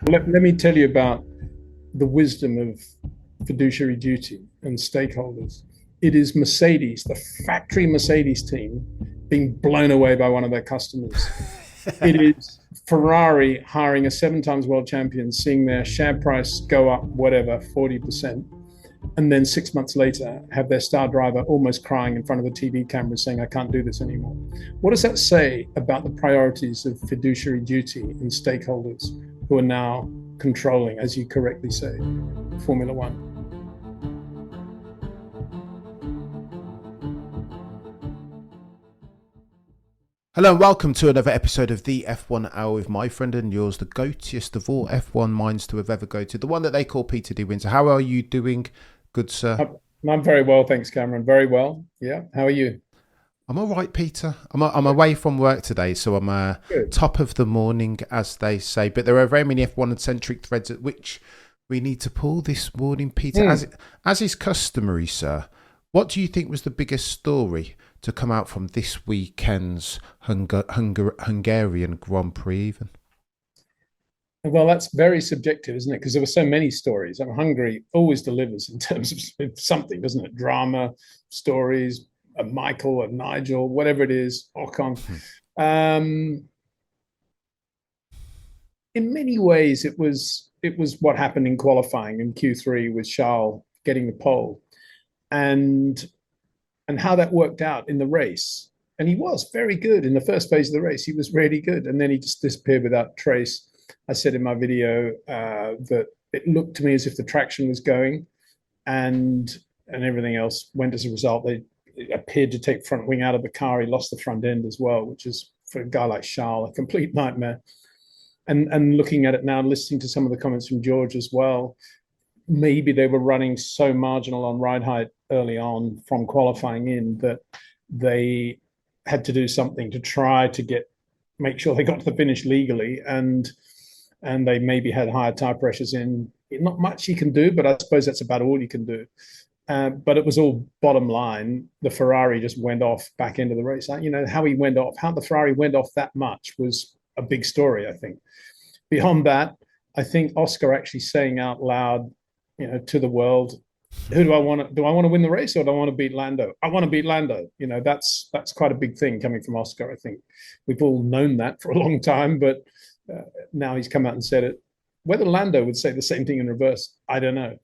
Let me tell you about the wisdom of fiduciary duty and stakeholders. It is Mercedes, the factory Mercedes team, being blown away by one of their customers. It is Ferrari hiring a 7 times world champion, seeing their share price go up, whatever, 40%. And then 6 months later, have their star driver almost crying in front of the TV camera saying, I can't do this anymore. What does that say about the priorities of fiduciary duty and stakeholders who are now controlling, as you correctly say, Formula One? Hello and welcome to another episode of the F1 Hour with my friend and yours, the goatiest of all F1 minds to have ever goated, the one that they call Peter D. Windsor. How are you doing, good sir? I'm very well, thanks, Cameron. Very well. Yeah. How are you? I'm all right, Peter. I'm away from work today, so I'm Good. top of the morning, as they say. But there are very many F1-centric threads at which we need to pull this morning, Peter. As is customary, sir, what do you think was the biggest story to come out from this weekend's Hungarian Grand Prix even? Well, that's very subjective, isn't it? Because there were so many stories. I mean, Hungary always delivers in terms of something, doesn't it? Drama, stories, a Michael, a Nigel, whatever it is, Ocon. Um, in many ways, it was what happened in qualifying in Q3 with Charles getting the pole, and how that worked out in the race. And he was very good in the first phase of the race. He was really good, and then he just disappeared without trace. I said in my video that it looked to me as if the traction was going, and everything else went as a result. They appeared to take front wing out of the car. He lost the front end as well, which is for a guy like Charles a complete nightmare. And looking at it now, listening to some of the comments from George as well, maybe they were running so marginal on ride height early on from qualifying in that they had to do something to try to make sure they got to the finish legally, and they maybe had higher tire pressures in. Not much you can do, but I suppose that's about all you can do. But it was all bottom line. The Ferrari just went off back into the race. You know, how he went off, how the Ferrari went off that much was a big story, I think. Beyond that, I think Oscar actually saying out loud, to the world, who do I want to? Do I want to win the race, or do I want to beat Lando? I want to beat Lando. That's quite a big thing coming from Oscar. I think we've all known that for a long time, but now he's come out and said it. Whether Lando would say the same thing in reverse, I don't know.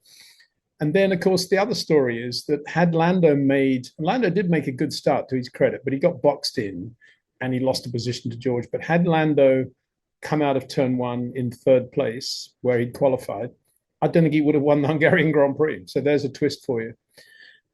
And then, of course, the other story is that had Lando did make a good start to his credit, but he got boxed in and he lost a position to George. But had Lando come out of turn one in third place, where he'd qualified, I don't think he would have won the Hungarian Grand Prix. So there's a twist for you.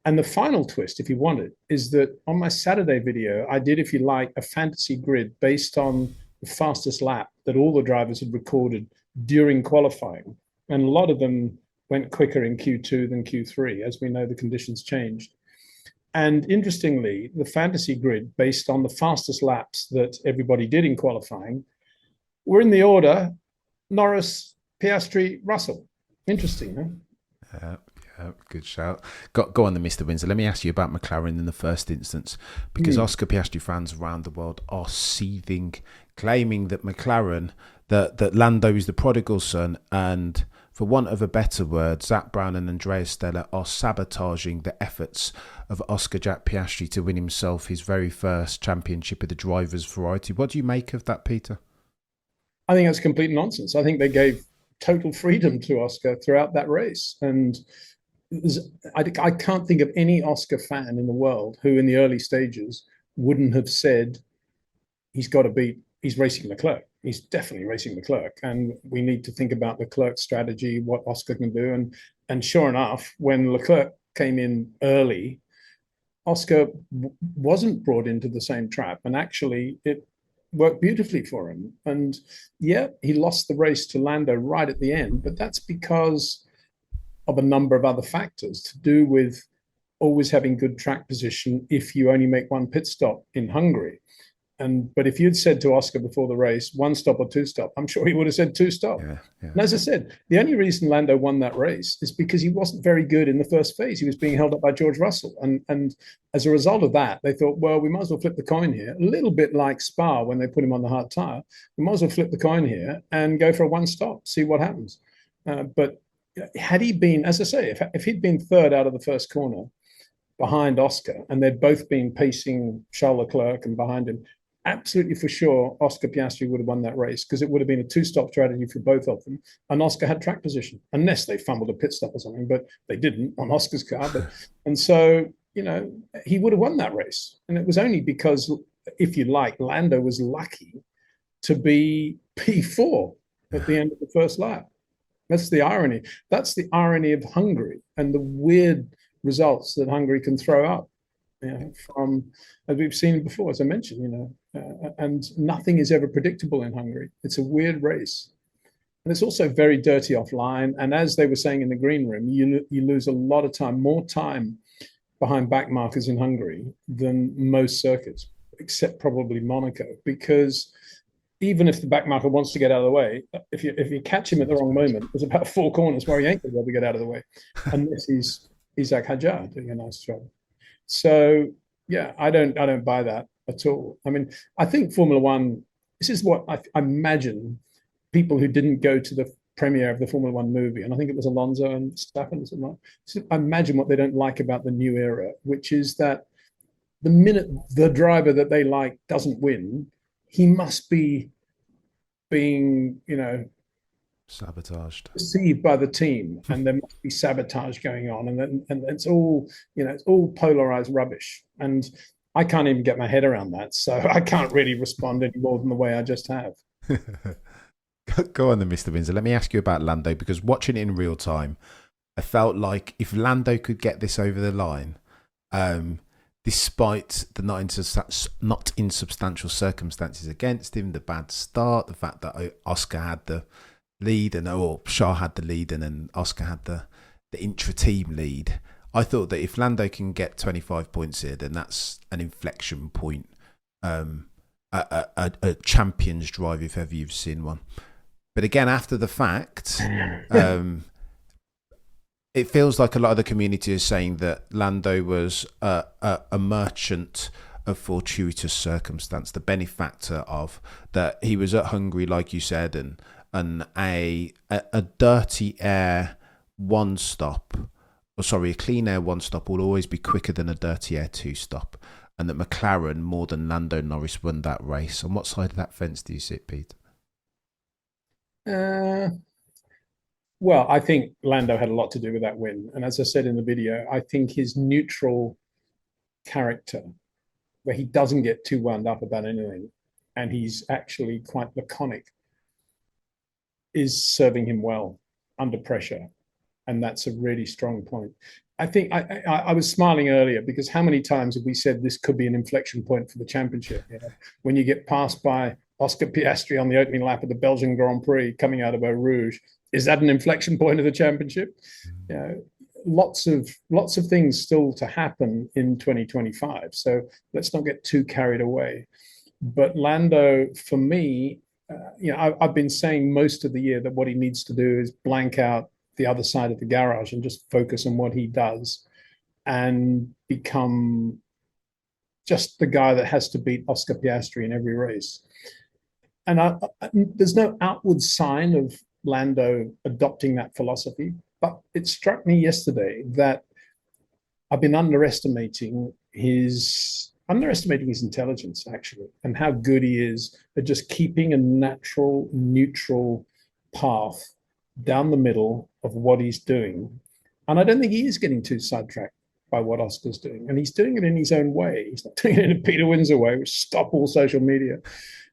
And the final twist, if you want it, is that on my Saturday video, I did, if you like, a fantasy grid based on the fastest lap that all the drivers had recorded during qualifying. And a lot of them went quicker in Q2 than Q3. As we know, the conditions changed. And interestingly, the fantasy grid based on the fastest laps that everybody did in qualifying were in the order Norris, Piastri, Russell. Interesting, huh? Yeah, good shout. Go on, Mr. Windsor. Let me ask you about McLaren in the first instance, because Oscar Piastri fans around the world are seething, claiming that McLaren, that Lando is the prodigal son, and for want of a better word, Zach Brown and Andrea Stella are sabotaging the efforts of Oscar Jack Piastri to win himself his very first championship of the drivers' variety. What do you make of that, Peter? I think that's complete nonsense. I think they gave total freedom to Oscar throughout that race. And I can't think of any Oscar fan in the world who in the early stages wouldn't have said he's racing Leclerc. He's definitely racing Leclerc. And we need to think about Leclerc's strategy, what Oscar can do. And sure enough, when Leclerc came in early, Oscar wasn't brought into the same trap. And actually, it worked beautifully for him. And yeah, he lost the race to Lando right at the end, but that's because of a number of other factors to do with always having good track position if you only make one pit stop in Hungary. But if you'd said to Oscar before the race, one stop or two stop, I'm sure he would have said two stop. Yeah, yeah. And as I said, the only reason Lando won that race is because he wasn't very good in the first phase. He was being held up by George Russell. And as a result of that, they thought, well, we might as well flip the coin here. A little bit like Spa when they put him on the hard tire. We might as well flip the coin here and go for a one stop, see what happens. But had he been, as I say, if he'd been third out of the first corner behind Oscar, and they'd both been pacing Charles Leclerc and behind him, absolutely for sure, Oscar Piastri would have won that race because it would have been a two-stop strategy for both of them. And Oscar had track position, unless they fumbled a pit stop or something, but they didn't on Oscar's car. And so, he would have won that race. And it was only because, if you like, Lando was lucky to be P4 at the end of the first lap. That's the irony. That's the irony of Hungary and the weird results that Hungary can throw up. From, as we've seen before, as I mentioned, and nothing is ever predictable in Hungary. It's a weird race. And it's also very dirty offline. And as they were saying in the green room, you lose a lot of time, more time behind back markers in Hungary than most circuits, except probably Monaco, because even if the back marker wants to get out of the way, if you catch him at the wrong moment, there's about 4 corners where he ain't going to be able to get out of the way, unless he's Isaac Hadjar doing a nice job. So yeah, I don't buy that at all. I mean, I think Formula One, this is what I imagine people who didn't go to the premiere of the Formula One movie, and I think it was Alonso and Stappen, so I imagine what they don't like about the new era, which is that the minute the driver that they like doesn't win, he must be being, sabotaged, perceived by the team, and there must be sabotage going on, and it's all it's all polarized rubbish, and I can't even get my head around that, so I can't really respond any more than the way I just have. Go on then, Mr. Windsor. Let me ask you about Lando, because watching it in real time, I felt like if Lando could get this over the line, despite the not insubstantial circumstances against him, the bad start, the fact that Oscar had the lead or Charles had the lead and then Oscar had the intra-team lead, I thought that if Lando can get 25 points here, then that's an inflection point, a champion's drive if ever you've seen one. But again, after the fact, it feels like a lot of the community is saying that Lando was a merchant of fortuitous circumstance, the benefactor of that. He was at Hungary, like you said, and a dirty air one stop, a clean air one stop will always be quicker than a dirty air two stop, and that McLaren more than Lando Norris won that race. On what side of that fence do you sit, Pete? Well, I think Lando had a lot to do with that win. And as I said in the video, I think his neutral character, where he doesn't get too wound up about anything, and he's actually quite laconic, is serving him well under pressure. And that's a really strong point. I think I was smiling earlier because how many times have we said this could be an inflection point for the championship? When you get passed by Oscar Piastri on the opening lap of the Belgian Grand Prix coming out of Eau Rouge, is that an inflection point of the championship? Lots of things still to happen in 2025. So let's not get too carried away. But Lando, for me, I've been saying most of the year that what he needs to do is blank out the other side of the garage and just focus on what he does and become just the guy that has to beat Oscar Piastri in every race. And there's no outward sign of Lando adopting that philosophy, but it struck me yesterday that I've been underestimating his intelligence, actually, and how good he is at just keeping a natural, neutral path down the middle of what he's doing. And I don't think he is getting too sidetracked by what Oscar's doing. And he's doing it in his own way. He's not doing it in a Peter Windsor way, which stop all social media.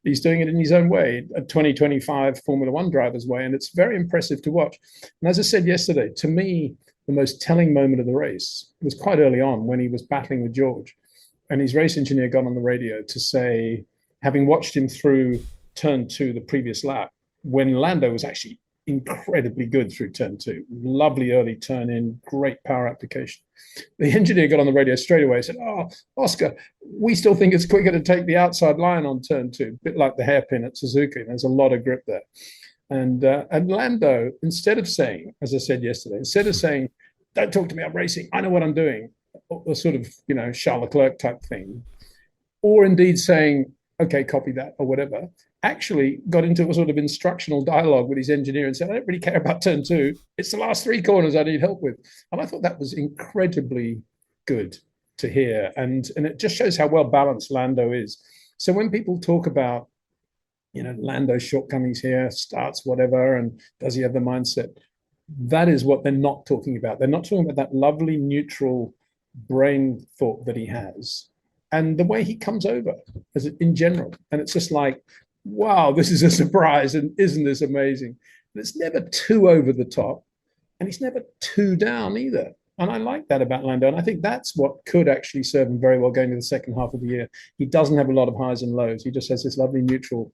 He's doing it in his own way, a 2025 Formula One driver's way. And it's very impressive to watch. And as I said yesterday, to me, the most telling moment of the race was quite early on when he was battling with George. And his race engineer got on the radio to say, having watched him through turn 2 the previous lap, when Lando was actually incredibly good through turn 2. Lovely early turn in, great power application. The engineer got on the radio straight away and said, "Oh, Oscar, we still think it's quicker to take the outside line on turn 2, a bit like the hairpin at Suzuka. There's a lot of grip there." And Lando, instead of saying, as I said yesterday, instead of saying, "Don't talk to me, I'm racing, I know what I'm doing," a sort of, Charles Leclerc type thing, or indeed saying, "Okay, copy that," or whatever, actually got into a sort of instructional dialogue with his engineer and said, "I don't really care about turn 2. It's the last 3 corners I need help with." And I thought that was incredibly good to hear. And it just shows how well balanced Lando is. So when people talk about, Lando's shortcomings here, starts whatever, and does he have the mindset? That is what they're not talking about. They're not talking about that lovely neutral brain thought that he has and the way he comes over as in general. And it's just like, wow, this is a surprise, and isn't this amazing? And it's never too over the top, and he's never too down either. And I like that about Lando, and I think that's what could actually serve him very well going into the second half of the year. He doesn't have a lot of highs and lows. He just has this lovely neutral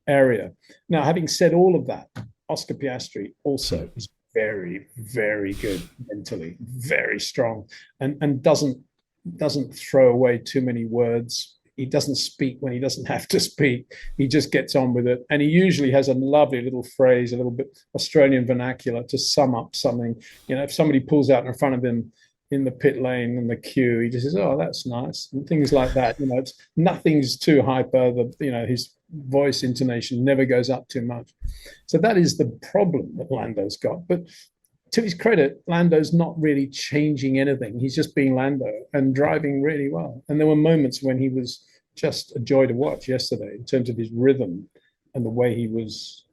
area. Now, having said all of that, Oscar Piastri also is very, very good mentally, very strong, and doesn't throw away too many words. He doesn't speak when he doesn't have to speak. He just gets on with it. And he usually has a lovely little phrase, a little bit Australian vernacular to sum up something. If somebody pulls out in front of him in the pit lane and the queue, he just says, "Oh, that's nice," and things like that. Nothing's too hyper. His voice intonation never goes up too much. So that is the problem that Lando's got. But to his credit, Lando's not really changing anything. He's just being Lando and driving really well. And there were moments when he was just a joy to watch yesterday in terms of his rhythm and the way he was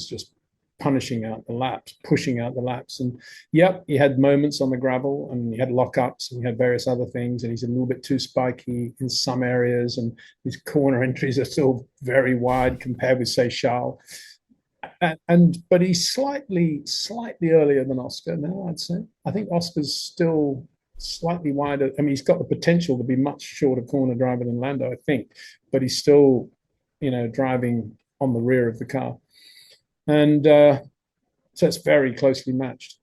just punishing out the laps, pushing out the laps. And yep, he had moments on the gravel, and he had lockups, and he had various other things, and he's a little bit too spiky in some areas, and his corner entries are still very wide compared with, say, Charles. But he's slightly earlier than Oscar now, I'd say. I think Oscar's still slightly wider. I mean, he's got the potential to be much shorter corner driver than Lando, I think, but he's still, driving on the rear of the car. And so it's very closely matched.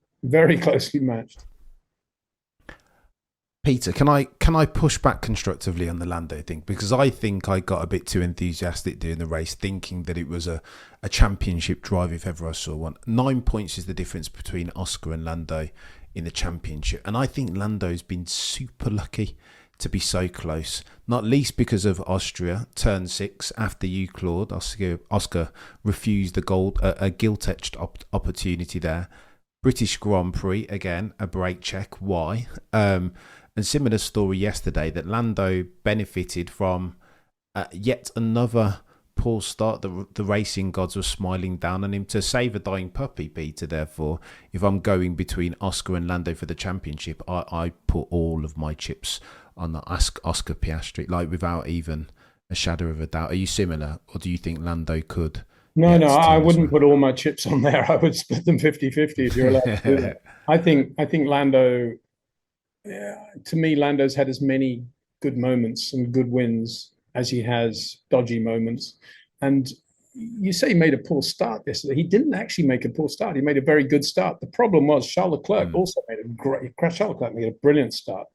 Peter, can I push back constructively on the Lando thing? Because I think I got a bit too enthusiastic during the race, thinking that it was a championship drive if ever I saw one. 9 points is the difference between Oscar and Lando in the championship. And I think Lando's been super lucky to be so close, not least because of Austria, turn 6, after you, Claude. Oscar refused a gilt-etched opportunity there. British Grand Prix, again, a brake check. Why? And similar story yesterday, that Lando benefited from yet another poor start. The racing gods were smiling down on him to save a dying puppy, Peter. Therefore, if I'm going between Oscar and Lando for the championship, I put all of my chips on the Oscar Piastri, like without even a shadow of a doubt. Are you similar, or do you think Lando could? No, I wouldn't put all my chips on there. I would split them 50-50 if you're allowed to do that. I think Lando, to me, Lando's had as many good moments and good wins as he has dodgy moments. And you say he made a poor start yesterday. He didn't actually make a poor start. He made a very good start. The problem was Charles Leclerc also made Charles Leclerc made a brilliant start,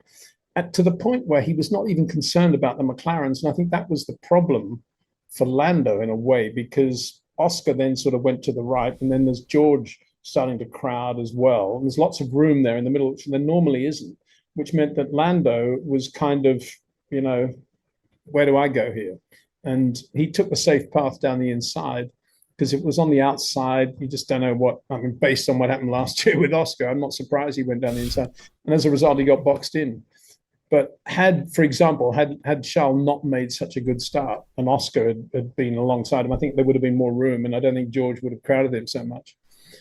to the point where he was not even concerned about the McLarens. And I think that was the problem for Lando in a way, because Oscar then sort of went to the right, and then there's George starting to crowd as well. And there's lots of room there in the middle, which there normally isn't, which meant that Lando was kind of, where do I go here? And he took the safe path down the inside, because it was on the outside. You just don't know based on what happened last year with Oscar, I'm not surprised he went down the inside. And as a result, he got boxed in. But had Charles not made such a good start and Oscar had been alongside him, I think there would have been more room, and I don't think George would have crowded him so much.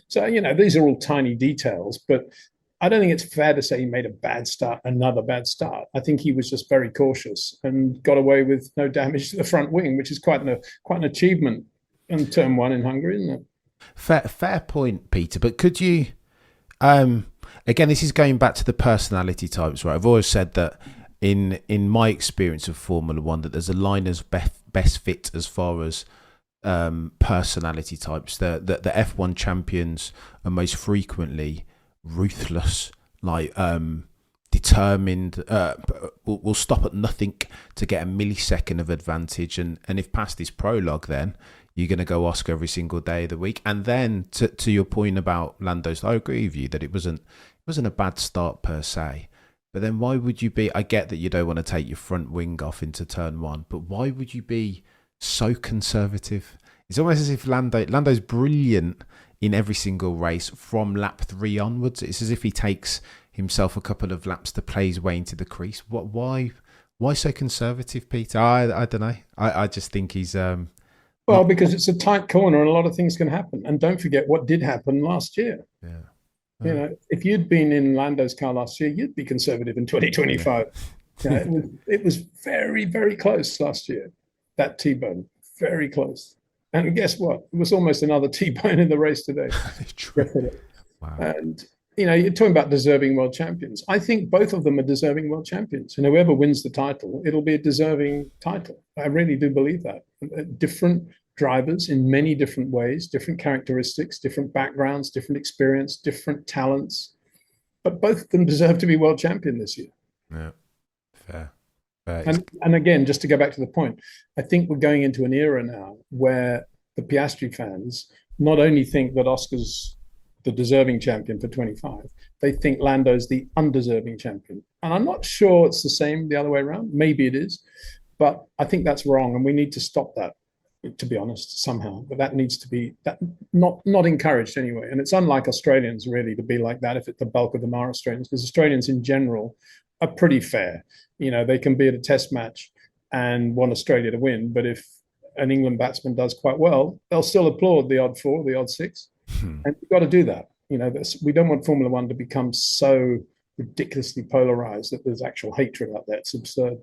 So, these are all tiny details, but I don't think it's fair to say he made a bad start, another bad start. I think he was just very cautious and got away with no damage to the front wing, which is quite an achievement in turn 1 in Hungary, isn't it? Fair point, Peter. But could you... Again, this is going back to the personality types, right? I've always said that in my experience of Formula One, that there's a line as best fit as far as personality types. The F1 champions are most frequently ruthless, like determined, will stop at nothing to get a millisecond of advantage. And if past this prologue, then you're going to go Oscar every single day of the week. And then to your point about Lando's, I agree with you that it wasn't a bad start per se. But then why would you be, I get that you don't want to take your front wing off into turn one, but why would you be so conservative? It's almost as if Lando's brilliant in every single race from lap 3 onwards. It's as if he takes himself a couple of laps to play his way into the crease. Why so conservative, Peter? I don't know. I just think he's because it's a tight corner and a lot of things can happen. And don't forget what did happen last year. Yeah. You know, if you'd been in Lando's car last year, you'd be conservative in 2025. Yeah. It was very, very close last year, that T-bone, very close. And guess what? It was almost another T-bone in the race today. True. Wow. And, you know, you're talking about deserving world champions. I think both of them are deserving world champions. And whoever wins the title, it'll be a deserving title. I really do believe that. Different drivers in many different ways, different characteristics, different backgrounds, different experience, different talents. But both of them deserve to be world champion this year. Yeah, fair. And again, just to go back to the point, I think we're going into an era now where the Piastri fans not only think that Oscar's the deserving champion for 25, they think Lando's the undeserving champion. And I'm not sure it's the same the other way around. Maybe it is, but I think that's wrong, and we need to stop that, to be honest, somehow. But that needs to be not encouraged anyway. And it's unlike Australians really to be like that, if the bulk of them are Australians, because Australians in general are pretty fair. You know, they can be at a test match and want Australia to win, but if an England batsman does quite well, they'll still applaud the odd 4, the odd 6. And you've got to do that. You know, we don't want Formula One to become so ridiculously polarized that there's actual hatred out there. It's absurd.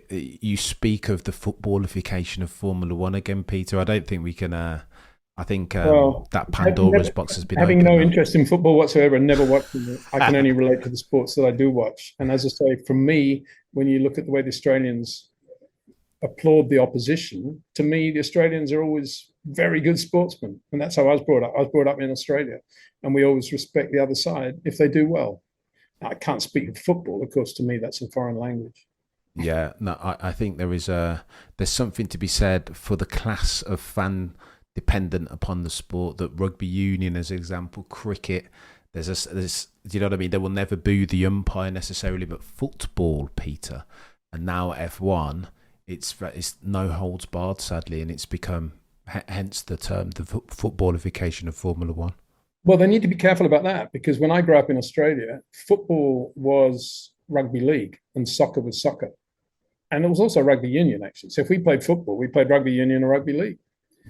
You speak of the footballification of Formula One again, Peter. I don't think we can. I think that Pandora's box has been having no interest in football whatsoever and never watching it. I can only relate to the sports that I do watch. And as I say, for me, when you look at the way the Australians applaud the opposition, to me, the Australians are always very good sportsmen. And that's how I was brought up. I was brought up in Australia, and we always respect the other side if they do well. Now, I can't speak of football. Of course, to me, that's a foreign language. Yeah, no, I think there's something to be said for the class of fan dependent upon the sport that rugby union, as an example, cricket. There's do you know what I mean? They will never boo the umpire necessarily, but football, Peter, and now F1, it's no holds barred, sadly, and it's become hence the term, the footballification of Formula One. Well, they need to be careful about that, because when I grew up in Australia, football was rugby league and soccer was soccer. And it was also rugby union, actually. So if we played football, we played rugby union or rugby league.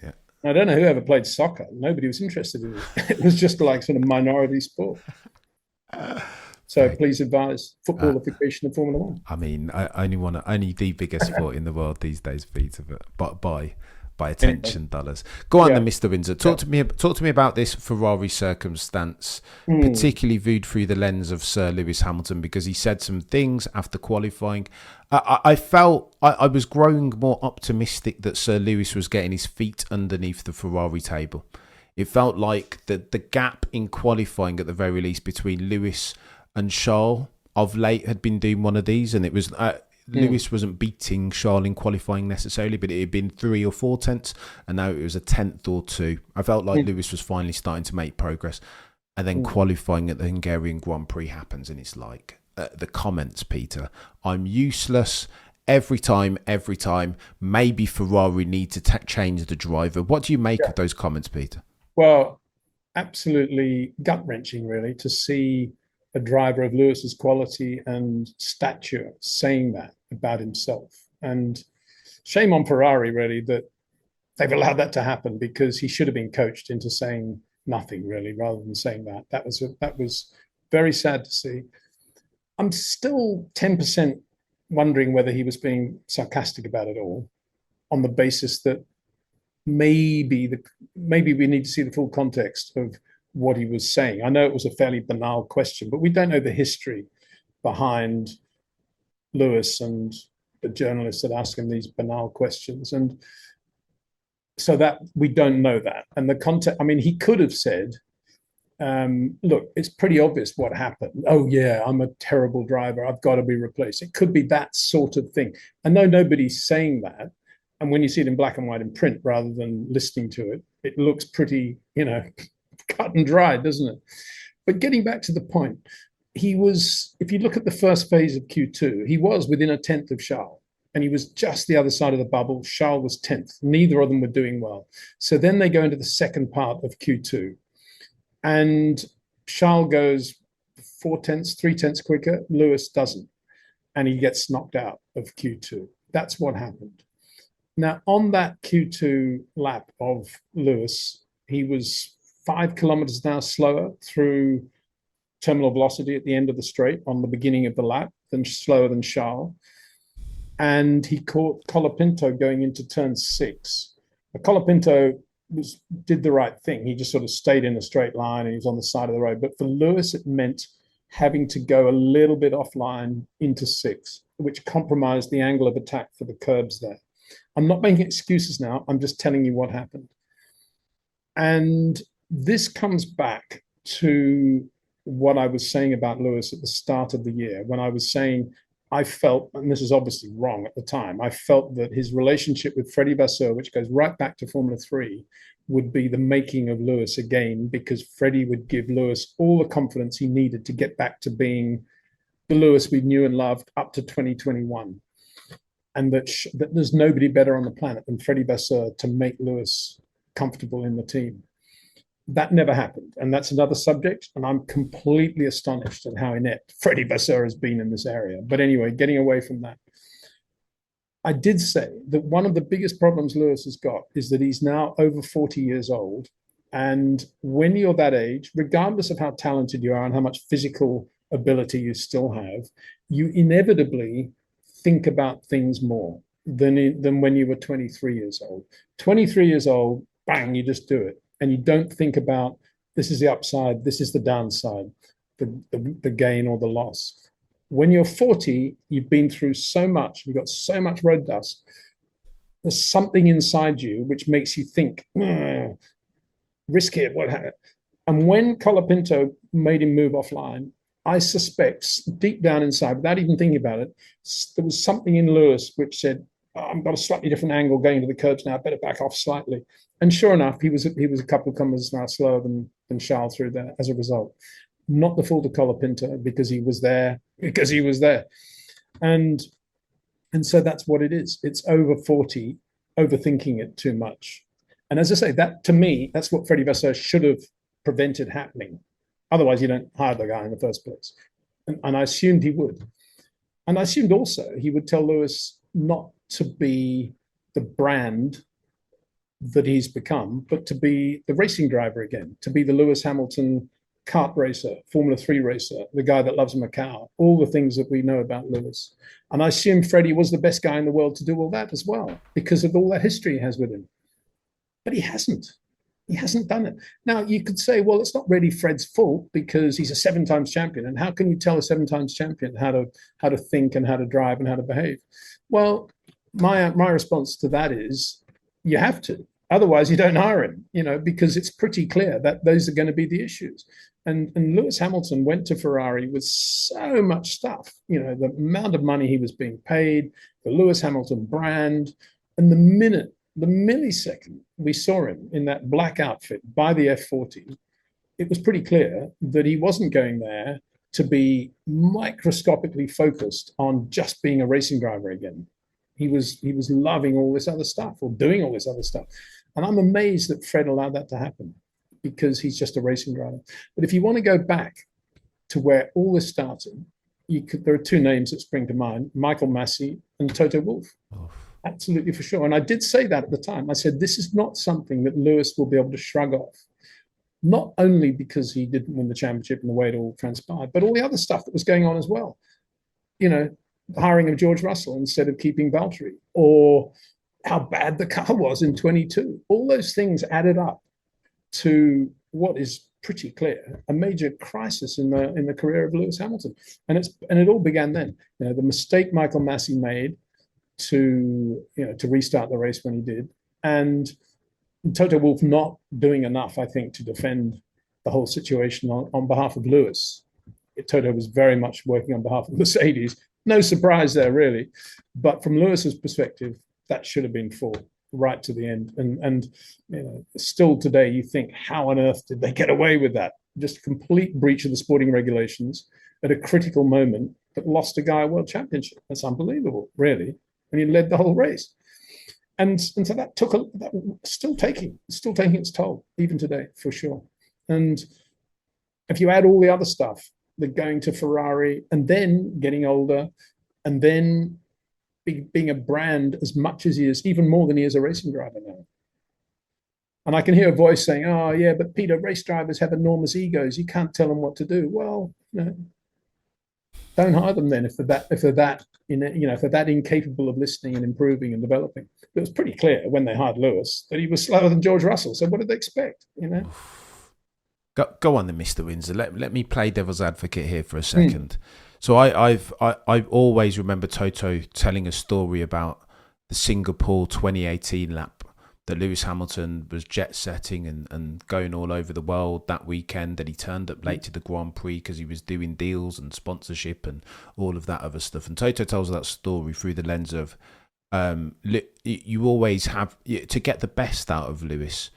Yeah. I don't know who ever played soccer. Nobody was interested in it. It was just like sort of minority sport. So please advise footballification of Formula One. I mean, only the biggest sport in the world these days, Peter, but by attention dollars. Go on then, Mr. Windsor. Talk to me about this Ferrari circumstance, particularly viewed through the lens of Sir Lewis Hamilton, because he said some things after qualifying. I felt I was growing more optimistic that Sir Lewis was getting his feet underneath the Ferrari table. It felt like the gap in qualifying, at the very least, between Lewis and Charles of late had been doing one of these, and it was Lewis wasn't beating Charles in qualifying necessarily, but it had been 3 or 4 tenths, and now it was a tenth or 2. I felt like Lewis was finally starting to make progress, and then qualifying at the Hungarian Grand Prix happens, and it's like the comments, Peter, I'm useless every time. Maybe Ferrari need to change the driver. What do you make of those comments, Peter? Well, absolutely gut-wrenching, really, to see a driver of Lewis's quality and stature saying that about himself. And shame on Ferrari, really, that they've allowed that to happen, because he should have been coached into saying nothing, really, rather than saying that. That was very sad to see. I'm still 10% wondering whether he was being sarcastic about it all, on the basis that maybe we need to see the full context of what he was saying. I know it was a fairly banal question, but we don't know the history behind Lewis and the journalists that ask him these banal questions. And So that we don't know that. And the context, I mean, he could have said, look, it's pretty obvious what happened. Oh, yeah, I'm a terrible driver. I've got to be replaced. It could be that sort of thing. I know nobody's saying that. And when you see it in black and white in print rather than listening to it, it looks pretty, cut and dry, doesn't it? But getting back to the point, he was, if you look at the first phase of Q2, he was within a tenth of Charles. And he was just the other side of the bubble. Charles was 10th. Neither of them were doing well. So then they go into the second part of Q2. And Charles goes 4/10, 3/10 quicker. Lewis doesn't. And he gets knocked out of Q2. That's what happened. Now, on that Q2 lap of Lewis, he was 5 kilometers an hour slower through terminal velocity at the end of the straight on the beginning of the lap, slower than Charles. And he caught Colapinto going into turn 6. Colapinto did the right thing. He just sort of stayed in a straight line and he was on the side of the road. But for Lewis, it meant having to go a little bit offline into 6, which compromised the angle of attack for the curbs there. I'm not making excuses now. I'm just telling you what happened. And this comes back to what I was saying about Lewis at the start of the year, when I was saying, I felt, and this is obviously wrong at the time, I felt that his relationship with Freddie Vasseur, which goes right back to Formula 3, would be the making of Lewis again, because Freddie would give Lewis all the confidence he needed to get back to being the Lewis we knew and loved up to 2021. And that there's nobody better on the planet than Freddie Vasseur to make Lewis comfortable in the team. That never happened. And that's another subject. And I'm completely astonished at how inept Freddie Vasseur has been in this area. But anyway, getting away from that, I did say that one of the biggest problems Lewis has got is that he's now over 40 years old. And when you're that age, regardless of how talented you are and how much physical ability you still have, you inevitably think about things more than when you were 23 years old. 23 years old, bang, you just do it. And you don't think about, this is the upside, this is the downside, the gain or the loss. When you're 40, you've been through so much, you've got so much road dust. There's something inside you which makes you think, risk it, what happened? And when Colapinto made him move offline, I suspect deep down inside, without even thinking about it, there was something in Lewis which said, I've got a slightly different angle going to the curbs now, I better back off slightly. And sure enough, he was a couple of kilometers an hour slower than Charles through there as a result. Not the fault of Colapinto, because he was there. And so that's what it is. It's over 40, overthinking it too much. And as I say, that to me, that's what Freddie Vasseur should have prevented happening. Otherwise, you don't hire the guy in the first place. And I assumed he would. And I assumed also he would tell Lewis not to be the brand that he's become, but to be the racing driver again, to be the Lewis Hamilton kart racer, Formula 3 racer, the guy that loves Macau, all the things that we know about Lewis. And I assume Freddie was the best guy in the world to do all that as well, because of all that history he has with him. But he hasn't. He hasn't done it. Now, you could say, well, it's not really Fred's fault because he's a 7 times champion. And how can you tell a 7 times champion how to think and how to drive and how to behave? Well, my response to that is you have to. Otherwise, you don't hire him, because it's pretty clear that those are going to be the issues. And Lewis Hamilton went to Ferrari with so much stuff, the amount of money he was being paid, the Lewis Hamilton brand. And the millisecond we saw him in that black outfit by the F40, it was pretty clear that he wasn't going there to be microscopically focused on just being a racing driver again. He was loving all this other stuff, or doing all this other stuff. And I'm amazed that Fred allowed that to happen, because he's just a racing driver. But if you want to go back to where all this started, there are 2 names that spring to mind, Michael Massey and Toto Wolff. Oh. Absolutely, for sure. And I did say that at the time. I said, this is not something that Lewis will be able to shrug off, not only because he didn't win the championship and the way it all transpired, but all the other stuff that was going on as well. The hiring of George Russell instead of keeping Valtteri, or how bad the car was in 22. All those things added up to what is pretty clear, a major crisis in the career of Lewis Hamilton. And it all began then. The mistake Michael Massey made to restart the race when he did, and Toto Wolff not doing enough, I think, to defend the whole situation on behalf of Lewis. Toto was very much working on behalf of Mercedes. No surprise there, really. But from Lewis's perspective, that should have been four right to the end. And you know, still today, you think, how on earth did they get away with that? Just a complete breach of the sporting regulations at a critical moment that lost a guy a world championship. That's unbelievable, really. And he led the whole race. And so that took that still taking its toll even today, for sure. And if you add all the other stuff, the going to Ferrari and then getting older and then being a brand as much as he is, even more than he is a racing driver now. And I can hear a voice saying, oh, yeah, but Peter, race drivers have enormous egos. You can't tell them what to do. Well, you know, don't hire them then if they're that incapable of listening and improving and developing. It was pretty clear when they hired Lewis that he was slower than George Russell. So what did they expect? You know. Go on then, Mr. Windsor. Let me play devil's advocate here for a second. So I always remember Toto telling a story about the Singapore 2018 lap that Lewis Hamilton was jet setting and going all over the world that weekend, that he turned up late to the Grand Prix because he was doing deals and sponsorship and all of that other stuff. And Toto tells that story through the lens of you always have, to get the best out of Lewis,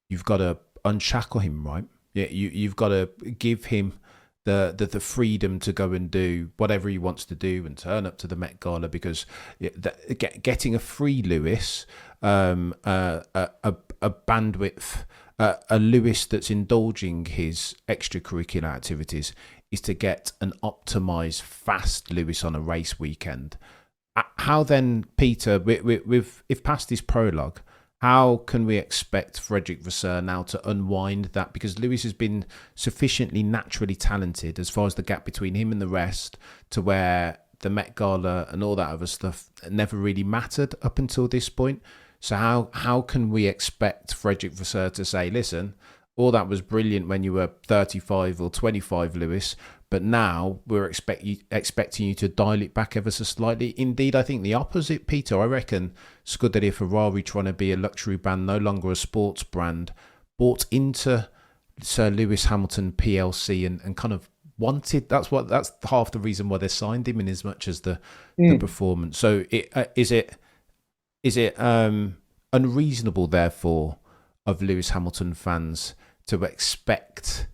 you've got to unshackle him, right? Yeah, you've got to give him the freedom to go and do whatever he wants to do and turn up to the Met Gala, because getting a free Lewis, a bandwidth, a Lewis that's indulging his extracurricular activities, is to get an optimized fast Lewis on a race weekend. How then, Peter, if past this prologue, how can we expect Frederic Vasseur now to unwind that? Because Lewis has been sufficiently naturally talented as far as the gap between him and the rest, to where the Met Gala and all that other stuff never really mattered up until this point. So how can we expect Frederic Vasseur to say, listen, all that was brilliant when you were 35 or 25, Lewis, but now we're expecting you to dial it back ever so slightly. Indeed, I think the opposite, Peter. I reckon Scuderia Ferrari, trying to be a luxury brand, no longer a sports brand, bought into Sir Lewis Hamilton PLC and kind of wanted. That's half the reason why they signed him, in as much as the performance. So is it unreasonable, therefore, of Lewis Hamilton fans to expect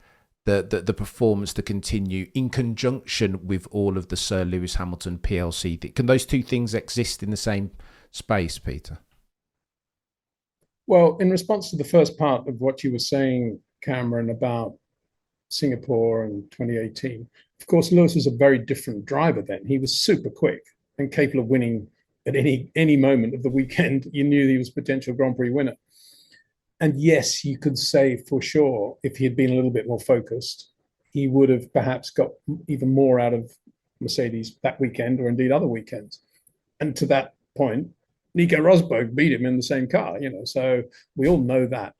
the performance to continue in conjunction with all of the Sir Lewis Hamilton PLC? Can those two things exist in the same space, Peter? Well, in response to the first part of what you were saying, Cameron, about Singapore and 2018, of course, Lewis was a very different driver then. He was super quick and capable of winning at any moment of the weekend. You knew he was a potential Grand Prix winner. And yes, you could say for sure, if he had been a little bit more focused, he would have perhaps got even more out of Mercedes that weekend, or indeed other weekends. And to that point, Nico Rosberg beat him in the same car, so we all know that.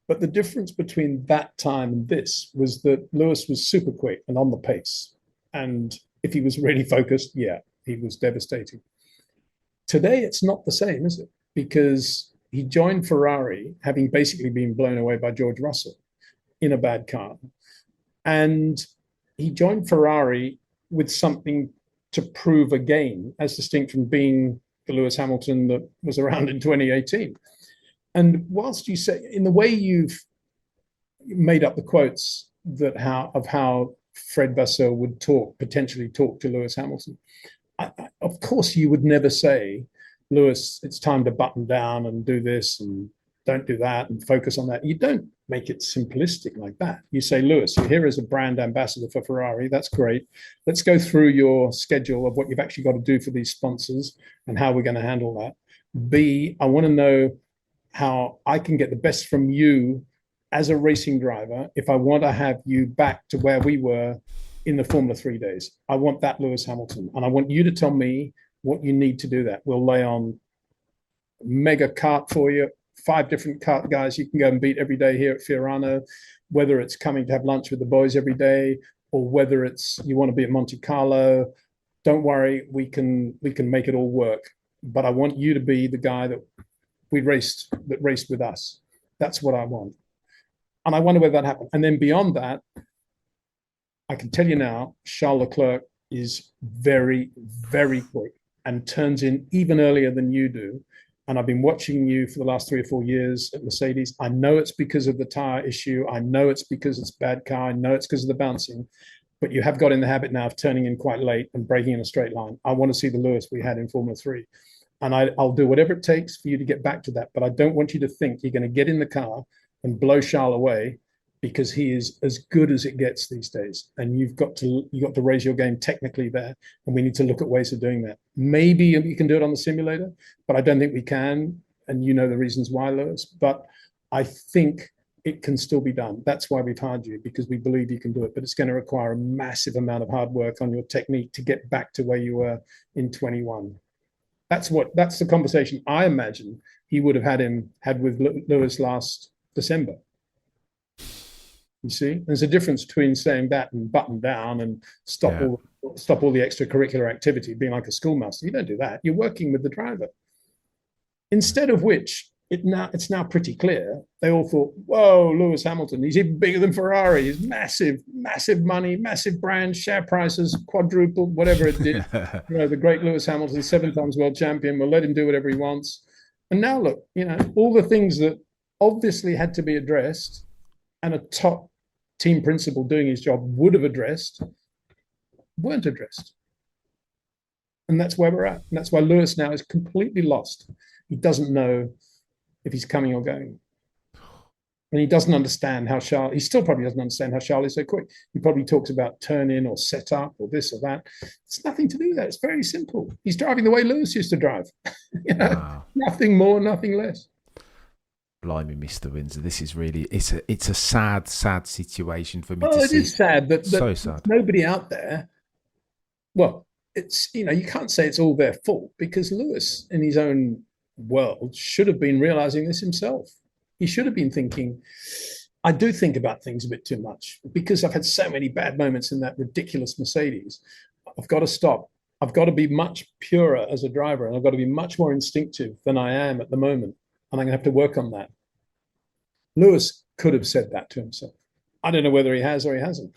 But the difference between that time and this was that Lewis was super quick and on the pace. And if he was really focused, yeah, he was devastating. Today, it's not the same, is it? Because he joined Ferrari, having basically been blown away by George Russell in a bad car. And he joined Ferrari with something to prove again, as distinct from being the Lewis Hamilton that was around in 2018. And whilst you say, in the way you've made up the quotes of how Fred Vasseur would potentially talk to Lewis Hamilton, of course you would never say, Lewis, it's time to button down and do this and don't do that and focus on that. You don't make it simplistic like that. You say, Lewis, you're here as a brand ambassador for Ferrari. That's great. Let's go through your schedule of what you've actually got to do for these sponsors and how we're going to handle that. B, I want to know how I can get the best from you as a racing driver if I want to have you back to where we were in the Formula 3 days. I want that Lewis Hamilton. And I want you to tell me what you need to do that. We'll lay on mega kart for you, 5 different kart guys you can go and beat every day here at Fiorano, whether it's coming to have lunch with the boys every day or whether it's you want to be at Monte Carlo. Don't worry, we can make it all work. But I want you to be the guy that raced with us. That's what I want. And I wonder whether that happened. And then beyond that, I can tell you now, Charles Leclerc is very, very quick and turns in even earlier than you do. And I've been watching you for the last 3 or 4 years at Mercedes. I know it's because of the tire issue. I know it's because it's a bad car. I know it's because of the bouncing. But you have got in the habit now of turning in quite late and breaking in a straight line. I want to see the Lewis we had in Formula 3. And I'll do whatever it takes for you to get back to that. But I don't want you to think you're going to get in the car and blow Charles away, because he is as good as it gets these days. And you've got to raise your game technically there. And we need to look at ways of doing that. Maybe you can do it on the simulator, but I don't think we can. And you know the reasons why, Lewis. But I think it can still be done. That's why we've hired you, because we believe you can do it. But it's going to require a massive amount of hard work on your technique to get back to where you were in 21. That's the conversation I imagine he would have had with Lewis last December. You see, there's a difference between saying that and button down and stop all the extracurricular activity, being like a schoolmaster. You don't do that. You're working with the driver. Instead of which, it's now pretty clear. They all thought, whoa, Lewis Hamilton, he's even bigger than Ferrari. He's massive, massive money, massive brand, share prices quadrupled, whatever it did. The great Lewis Hamilton, 7 times world champion. We'll let him do whatever he wants. And now look, all the things that obviously had to be addressed and a top team principal doing his job would have addressed, weren't addressed. And that's where we're at. And that's why Lewis now is completely lost. He doesn't know if he's coming or going. And he doesn't understand he still probably doesn't understand how Charles is so quick. He probably talks about turn in or set up or this or that. It's nothing to do with that. It's very simple. He's driving the way Lewis used to drive. Wow. Nothing more, nothing less. Blimey, Mr. Windsor, this is really, it's a sad situation for me to see. It is sad that so sad. Nobody out there, it's, you can't say it's all their fault, because Lewis in his own world should have been realizing this himself. He should have been thinking, I do think about things a bit too much, because I've had so many bad moments in that ridiculous Mercedes. I've got to stop. I've got to be much purer as a driver, and I've got to be much more instinctive than I am at the moment. And I'm going to have to work on that. Lewis could have said that to himself. I don't know whether he has or he hasn't,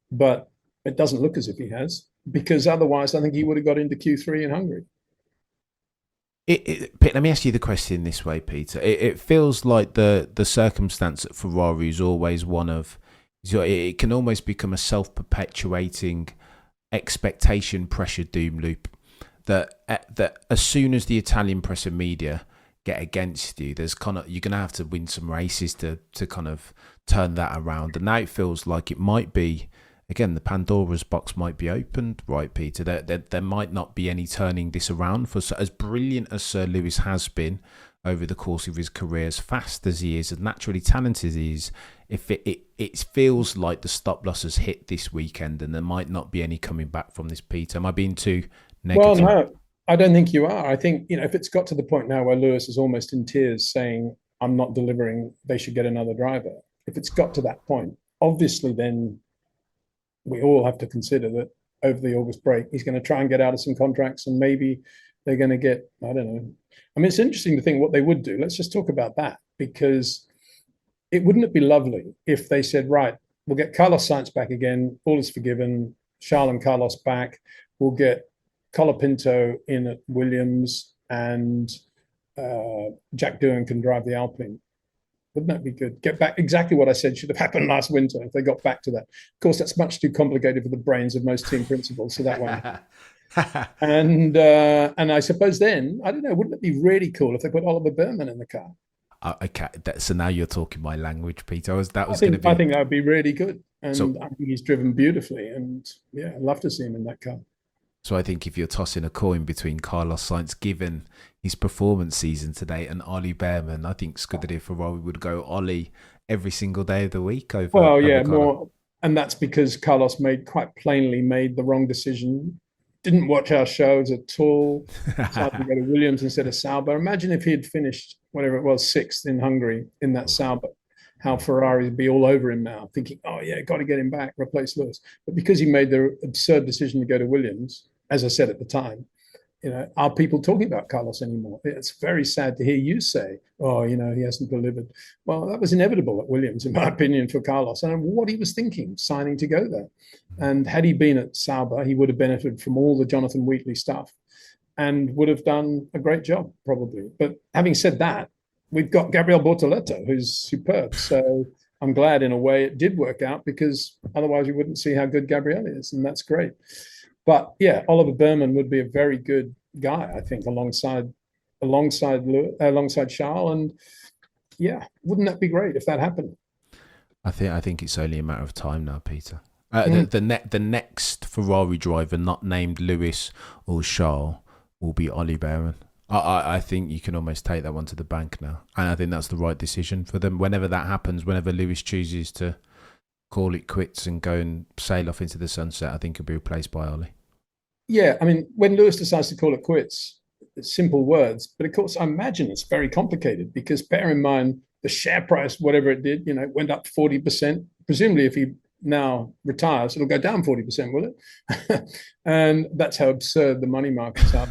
but it doesn't look as if he has, because otherwise I think he would have got into Q3 in Hungary. Let me ask you the question this way, Peter. It feels like the circumstance at Ferrari is always one of, it can almost become a self-perpetuating expectation pressure doom loop, that as soon as the Italian press and media get against you, there's you're gonna have to win some races to kind of turn that around. And now it feels like it might be, again, the Pandora's box might be opened, right, Peter? There might not be any turning this around. For as brilliant as Sir Lewis has been over the course of his career, as fast as he is, as naturally talented as he is, if it feels like the stop loss has hit this weekend, and there might not be any coming back from this, Peter. Am I being too negative? Well, no. I don't think you are. I think, if it's got to the point now where Lewis is almost in tears saying, I'm not delivering, they should get another driver. If it's got to that point, obviously then we all have to consider that over the August break, he's going to try and get out of some contracts, and maybe they're going to get, I don't know. I mean, it's interesting to think what they would do. Let's just talk about that, because wouldn't it be lovely if they said, right, we'll get Carlos Sainz back again, all is forgiven, Charles and Carlos back, we'll get Colapinto in at Williams, and Jack Doohan can drive the Alpine. Wouldn't that be good? Get back exactly what I said should have happened last winter if they got back to that. Of course, that's much too complicated for the brains of most team principals, so that won't. And I suppose then, I don't know, wouldn't it be really cool if they put Ollie Bearman in the car? Okay, so now you're talking my language, Peter. I think that would be really good, and I think he's driven beautifully, and yeah, I'd love to see him in that car. So I think if you're tossing a coin between Carlos Sainz, given his performance season today, and Ollie Bearman, I think Scuderia Ferrari would go Ollie every single day of the week over. More, and that's because Carlos quite plainly made the wrong decision. Didn't watch our shows at all. Decided to go to Williams instead of Sauber. Imagine if he had finished whatever it was, 6th in Hungary in that Sauber. How Ferrari would be all over him now, thinking, oh yeah, got to get him back, replace Lewis. But because he made the absurd decision to go to Williams, as I said at the time, are people talking about Carlos anymore? It's very sad to hear you say, oh, he hasn't delivered. Well, that was inevitable at Williams, in my opinion, for Carlos. I don't know what he was thinking, signing to go there. And had he been at Sauber, he would have benefited from all the Jonathan Wheatley stuff and would have done a great job, probably. But having said that, we've got Gabriel Bortoleto, who's superb. So I'm glad, in a way, it did work out, because otherwise you wouldn't see how good Gabriel is, and that's great. But yeah, Oliver Bearman would be a very good guy, I think, alongside Charles. And yeah, wouldn't that be great if that happened? I think it's only a matter of time now, Peter. The next Ferrari driver not named Lewis or Charles will be Ollie Bearman. I think you can almost take that one to the bank now, and I think that's the right decision for them. Whenever that happens, whenever Lewis chooses to call it quits and go and sail off into the sunset, I think he'll be replaced by Ollie. Yeah, I mean, when Lewis decides to call it quits, it's simple words, but of course, I imagine it's very complicated, because bear in mind the share price, whatever it did, went up 40%. Presumably, if he now retires, it'll go down 40%, will it? And that's how absurd the money markets are.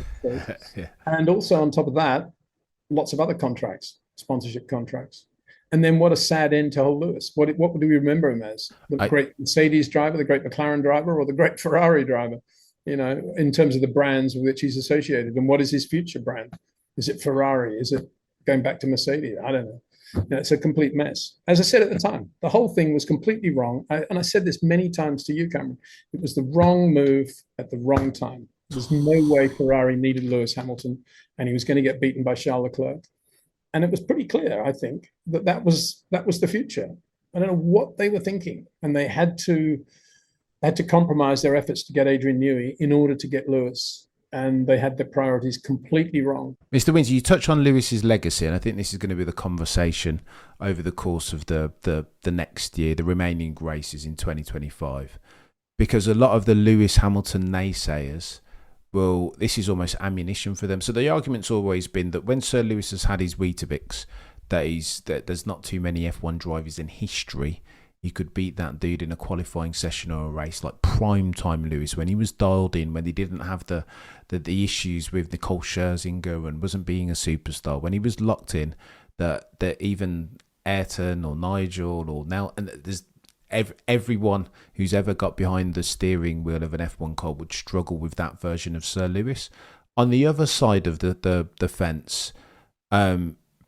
Yeah. And also on top of that, lots of other contracts, sponsorship contracts. And then what a sad end to whole Lewis. What do we remember him as? The great Mercedes driver, the great McLaren driver, or the great Ferrari driver? In terms of the brands with which he's associated. And what is his future brand? Is it Ferrari? Is it going back to Mercedes? I don't know. It's a complete mess. As I said at the time, the whole thing was completely wrong. And I said this many times to you, Cameron. It was the wrong move at the wrong time. There's no way Ferrari needed Lewis Hamilton, and he was going to get beaten by Charles Leclerc. And it was pretty clear, I think, that was the future. I don't know what they were thinking, and they had to compromise their efforts to get Adrian Newey in order to get Lewis, and they had their priorities completely wrong. Mr. Windsor, you touch on Lewis's legacy, and I think this is going to be the conversation over the course of the next year, the remaining races in 2025, because a lot of the Lewis Hamilton naysayers, well, this is almost ammunition for them. So the argument's always been that when Sir Lewis has had his Weetabix, that there's not too many F1 drivers in history you could beat that dude in a qualifying session or a race, like prime time Lewis, when he was dialed in, when he didn't have the issues with Nicole Scherzinger and wasn't being a superstar, when he was locked in, that even Ayrton or Nigel or now, and there's everyone who's ever got behind the steering wheel of an F1 car would struggle with that version of Sir Lewis. On the other side of the fence,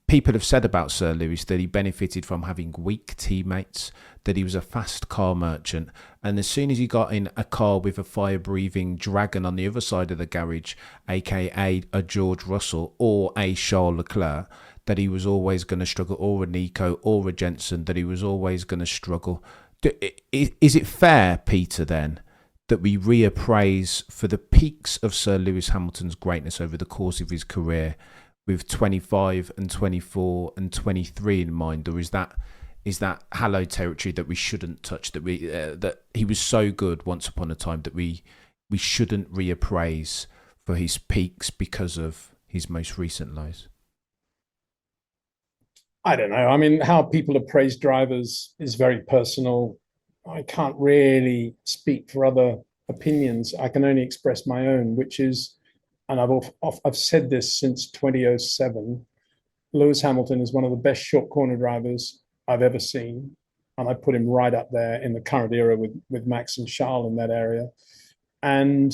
people have said about Sir Lewis that he benefited from having weak teammates, that he was a fast car merchant, and as soon as he got in a car with a fire-breathing dragon on the other side of the garage, aka a George Russell or a Charles Leclerc, that he was always going to struggle, or a Nico or a Jensen, that he was always going to struggle. Is it fair, Peter, then, that we reappraise for the peaks of Sir Lewis Hamilton's greatness over the course of his career with 25 and 24 and 23 in mind, or is that hallowed territory that we shouldn't touch, that he was so good once upon a time that we shouldn't reappraise for his peaks because of his most recent lows? I don't know. I mean, how people appraise drivers is very personal. I can't really speak for other opinions. I can only express my own, which is, and I've said this since 2007, Lewis Hamilton is one of the best short corner drivers I've ever seen. And I put him right up there in the current era with Max and Charles in that area. And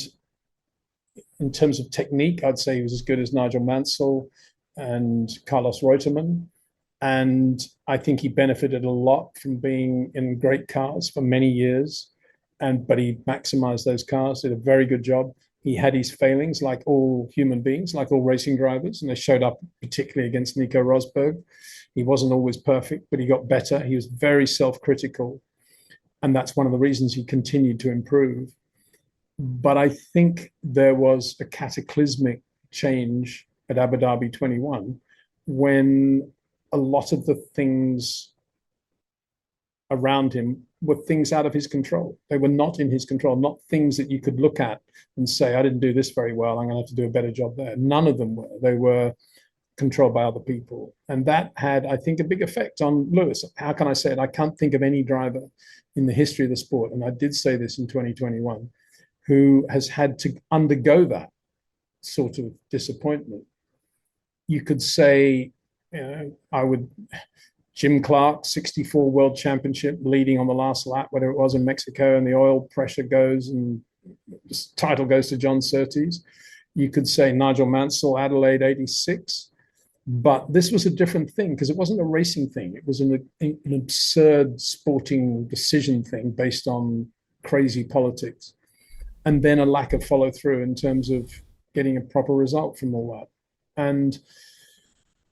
in terms of technique, I'd say he was as good as Nigel Mansell and Carlos Reutemann. And I think he benefited a lot from being in great cars for many years. But he maximized those cars, did a very good job. He had his failings, like all human beings, like all racing drivers, and they showed up particularly against Nico Rosberg. He wasn't always perfect, but he got better. He was very self-critical, and that's one of the reasons he continued to improve. But I think there was a cataclysmic change at Abu Dhabi 21 when a lot of the things around him were things out of his control. They were not in his control, not things that you could look at and say, I didn't do this very well, I'm going to have to do a better job there. None of them were. They were controlled by other people. And that had, I think, a big effect on Lewis. How can I say it? I can't think of any driver in the history of the sport, and I did say this in 2021, who has had to undergo that sort of disappointment. You could say, Jim Clark, 64 World Championship, leading on the last lap, whatever it was in Mexico, and the oil pressure goes and the title goes to John Surtees. You could say Nigel Mansell, Adelaide, 86. But this was a different thing because it wasn't a racing thing. It was an absurd sporting decision thing based on crazy politics. And then a lack of follow through in terms of getting a proper result from all that. And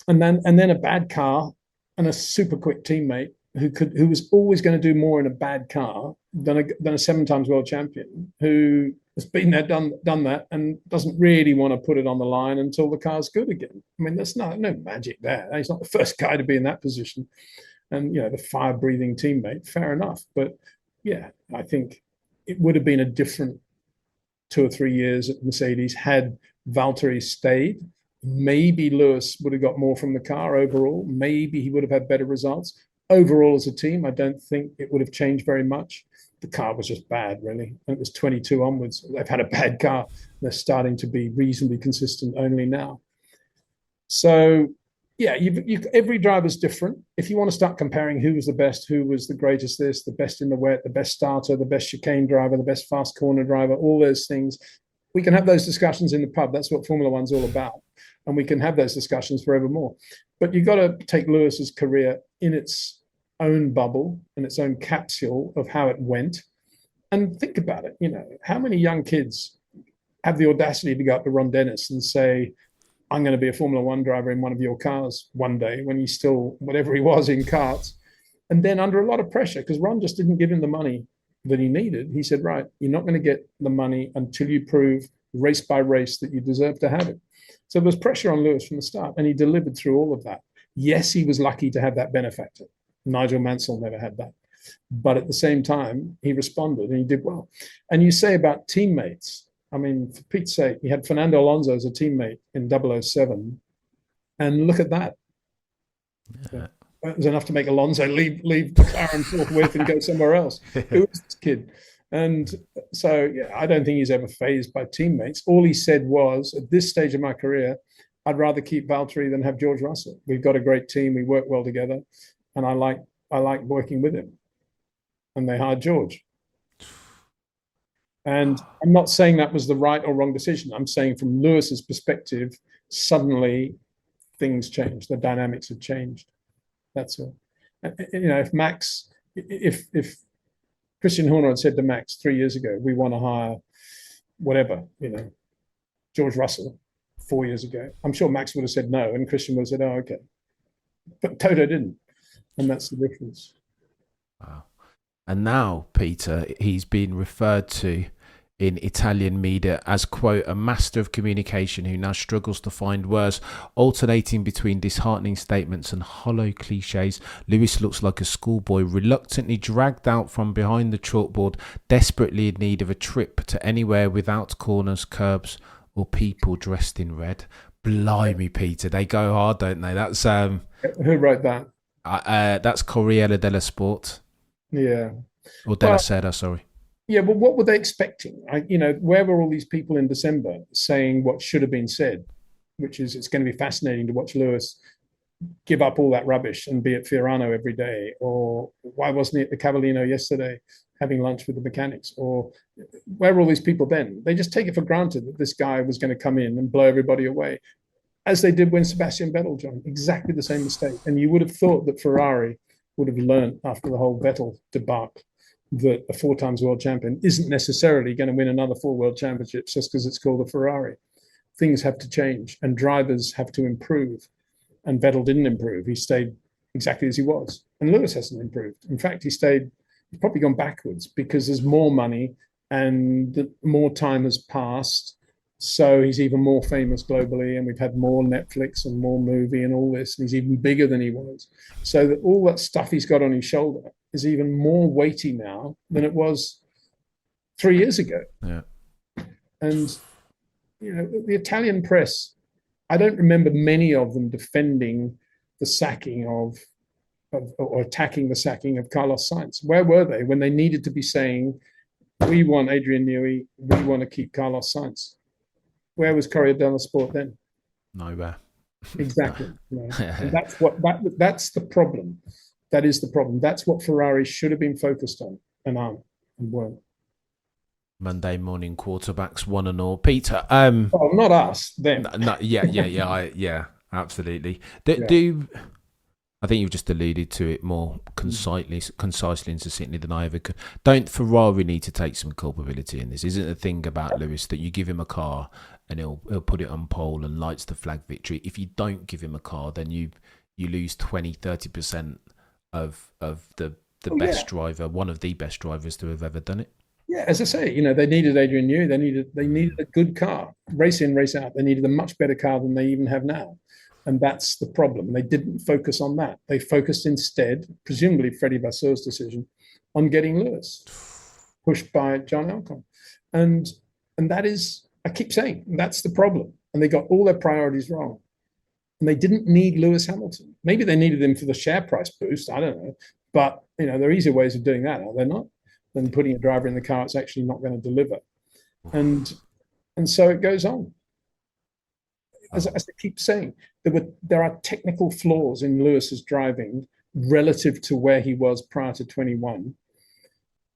then a bad car and a super quick teammate who was always going to do more in a bad car than a 7 times world champion who has been there, done that, and doesn't really want to put it on the line until the car's good again. I mean, there's no magic there. He's not the first guy to be in that position. And, the fire-breathing teammate, fair enough. But, yeah, I think it would have been a different 2 or 3 years at Mercedes had Valtteri stayed. Maybe Lewis would have got more from the car overall. Maybe he would have had better results. Overall, as a team, I don't think it would have changed very much. The car was just bad, really. It was 22 onwards. They've had a bad car. They're starting to be reasonably consistent only now. So, yeah, every driver's different. If you want to start comparing who was the best, who was the greatest this, the best in the wet, the best starter, the best chicane driver, the best fast corner driver, all those things, we can have those discussions in the pub. That's what Formula One's all about. And we can have those discussions forevermore. But you've got to take Lewis's career in its own bubble, in its own capsule of how it went, and think about it. How many young kids have the audacity to go up to Ron Dennis and say, I'm going to be a Formula One driver in one of your cars one day, when he's still whatever he was in karts, and then under a lot of pressure, because Ron just didn't give him the money that he needed. He said, right, you're not going to get the money until you prove race by race that you deserve to have it. So there was pressure on Lewis from the start, and he delivered through all of that. Yes, he was lucky to have that benefactor. Nigel Mansell never had that. But at the same time, he responded and he did well. And you say about teammates, I mean, for Pete's sake, he had Fernando Alonso as a teammate in 007. And look at that. Yeah. That was enough to make Alonso leave McLaren forthwith and go somewhere else. Who is this kid? And so, yeah, I don't think he's ever fazed by teammates. All he said was, at this stage of my career, I'd rather keep Valtteri than have George Russell. We've got a great team. We work well together. And I like working with him. And they hired George. And I'm not saying that was the right or wrong decision. I'm saying from Lewis's perspective, suddenly things changed. The dynamics have changed. That's all. If Christian Horner had said to Max 3 years ago, we want to hire whatever, George Russell 4 years ago, I'm sure Max would have said no, and Christian would have said, oh, okay. But Toto didn't. And that's the difference. Wow. And now, Peter, he's been referred to in Italian media as, quote, a master of communication who now struggles to find words, alternating between disheartening statements and hollow cliches. Lewis looks like a schoolboy reluctantly dragged out from behind the chalkboard, desperately in need of a trip to anywhere without corners, curbs, or people dressed in red. Blimey, Peter, they go hard, don't they? That's who wrote that? That's Corriere dello Sport. Yeah. Or della Sera, sorry. Yeah, but what were they expecting? Where were all these people in December saying what should have been said, which is it's going to be fascinating to watch Lewis give up all that rubbish and be at Fiorano every day? Or why wasn't he at the Cavallino yesterday having lunch with the mechanics? Or where were all these people then? They just take it for granted that this guy was going to come in and blow everybody away, as they did when Sebastian Vettel joined. Exactly the same mistake. And you would have thought that Ferrari would have learned after the whole Vettel debacle that a 4 times world champion isn't necessarily going to win another 4 world championships just because it's called a Ferrari. Things have to change and drivers have to improve. And Vettel didn't improve. He stayed exactly as he was. And Lewis hasn't improved. In fact, he's probably gone backwards because there's more money and more time has passed. So he's even more famous globally, and we've had more Netflix and more movie and all this, and he's even bigger than he was. So that all that stuff he's got on his shoulder is even more weighty now than it was 3 years ago. Yeah. And, the Italian press, I don't remember many of them defending the sacking or attacking the sacking of Carlos Sainz. Where were they when they needed to be saying, we want Adrian Newey, we want to keep Carlos Sainz? Where was Correa del Sport then? Nowhere. Exactly. And that's the problem. That is the problem. That's what Ferrari should have been focused on and aren't and weren't. Monday morning quarterbacks, one and all. Peter, Oh, not us, them. yeah, absolutely. Do I think you've just alluded to it more concisely and succinctly than I ever could. Don't Ferrari need to take some culpability in this? Isn't the thing about Lewis that you give him a car and he'll put it on pole and lights the flag victory? If you don't give him a car, then you lose 20-30% of the best driver, one of the best drivers to have ever done it. Yeah, as I say, they needed Adrian Newey. They needed a good car, race in, race out. They needed a much better car than they even have now. And that's the problem. They didn't focus on that. They focused instead, presumably Freddie Vasseur's decision, on getting Lewis, pushed by John Alcon. And that is, I keep saying, that's the problem. And they got all their priorities wrong. And they didn't need Lewis Hamilton. Maybe they needed him for the share price boost. I don't know. But, there are easier ways of doing that, are there not? Than putting a driver in the car it's actually not going to deliver. And so it goes on. As I keep saying, there are technical flaws in Lewis's driving relative to where he was prior to 21.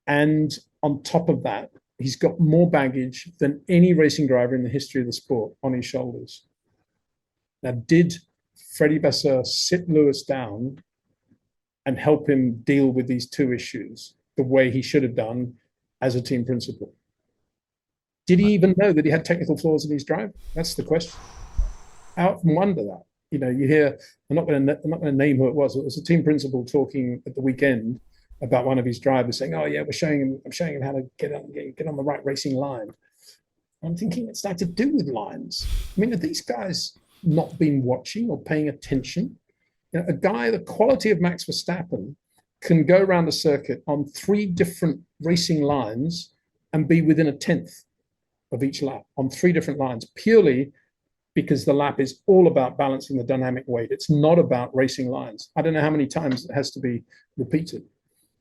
And on top of that, he's got more baggage than any racing driver in the history of the sport on his shoulders. Now, did Freddie Vasseur sit Lewis down and help him deal with these two issues the way he should have done as a team principal? Did he even know that he had technical flaws in his driving? That's the question. I often wonder that. You hear, I'm not going to name who it was. It was a team principal talking at the weekend about one of his drivers saying, "Oh yeah, I'm showing him how to get on the right racing line." I'm thinking it's nothing to do with lines. I mean, have these guys not been watching or paying attention? A guy the quality of Max Verstappen can go around the circuit on 3 different racing lines and be within a tenth of each lap on 3 different lines, purely because the lap is all about balancing the dynamic weight. It's not about racing lines. I don't know how many times it has to be repeated.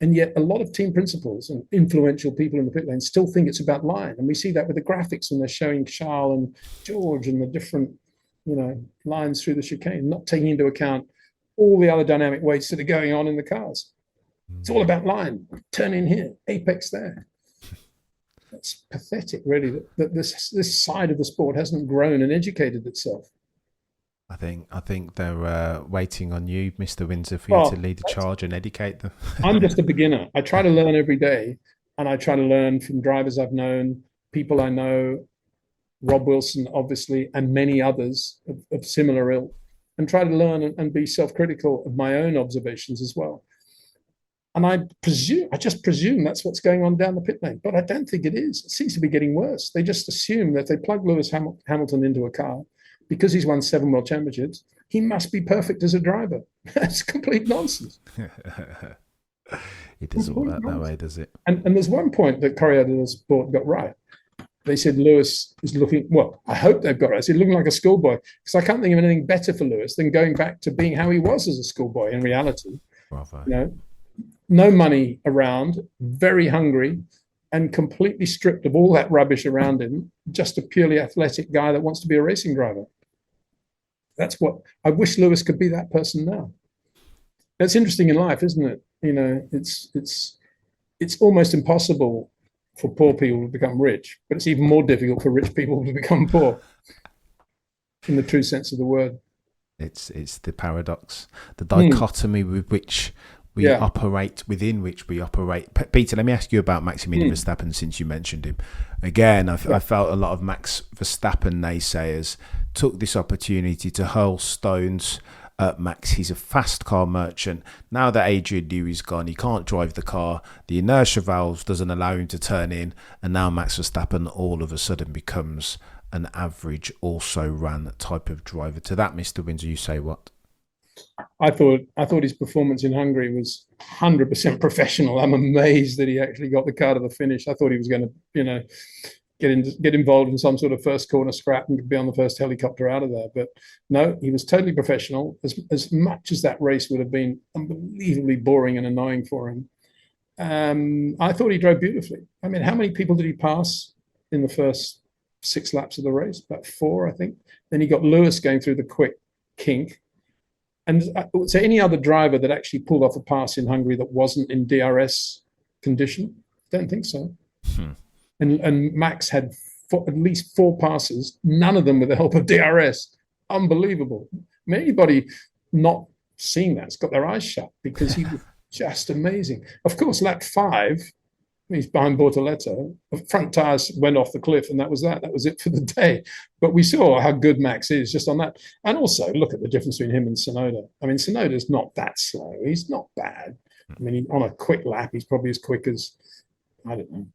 And yet a lot of team principals and influential people in the pit lane still think it's about line. And we see that with the graphics when they're showing Charles and George and the different, lines through the chicane, not taking into account all the other dynamic weights that are going on in the cars. It's all about line, turn in here, apex there. It's pathetic, really, that this side of the sport hasn't grown and educated itself. I think they're waiting on you, Mr. Windsor, for you to lead the charge and educate them. I'm just a beginner. I try to learn every day, and I try to learn from drivers I've known, people I know, Rob Wilson, obviously, and many others of similar ilk, and try to learn and be self-critical of my own observations as well. And I just presume that's what's going on down the pit lane, but I don't think it is. It seems to be getting worse. They just assume that if they plug Lewis Hamilton into a car, because he's won 7 world championships, he must be perfect as a driver. That's complete nonsense. It doesn't work that way, does it? And there's one point that Correa del Sport got right. They said Lewis is looking, well, I hope they've got right. He's looking like a schoolboy, because I can't think of anything better for Lewis than going back to being how he was as a schoolboy in reality. Bravo. No money around, very hungry, and completely stripped of all that rubbish around him, just a purely athletic guy that wants to be a racing driver. That's what I wish Lewis could be, that person now. It's interesting in life, isn't it? It's almost impossible for poor people to become rich, but it's even more difficult for rich people to become poor, in the true sense of the word. It's the paradox, the dichotomy with which we operate, within which we operate. Peter, let me ask you about Maximilian Verstappen, since you mentioned him. Again, I felt a lot of Max Verstappen naysayers took this opportunity to hurl stones at Max. He's a fast car merchant. Now that Adrian Newey's gone, he can't drive the car. The inertia valve doesn't allow him to turn in. And now Max Verstappen all of a sudden becomes an average, also-ran type of driver. To that, Mr. Windsor, you say what? I thought his performance in Hungary was 100% professional. I'm amazed that he actually got the car to the finish. I thought he was going to, get involved in some sort of first corner scrap and be on the first helicopter out of there. But no, he was totally professional. As much as that race would have been unbelievably boring and annoying for him, I thought he drove beautifully. I mean, how many people did he pass in the first 6 laps of the race, about 4, I think. Then you got Lewis going through the quick kink. And so any other driver that actually pulled off a pass in Hungary that wasn't in DRS condition? Don't think so. And Max had at least 4 passes, none of them with the help of DRS. Unbelievable. I mean, anybody not seeing that's got their eyes shut, because he was just amazing. Of course, lap 5, he's behind Bortoleto. The front tires went off the cliff, and that was that. That was it for the day. But we saw how good Max is just on that. And also, look at the difference between him and Tsunoda. I mean, Tsunoda's not that slow. He's not bad. I mean, on a quick lap, he's probably as quick as, I don't know,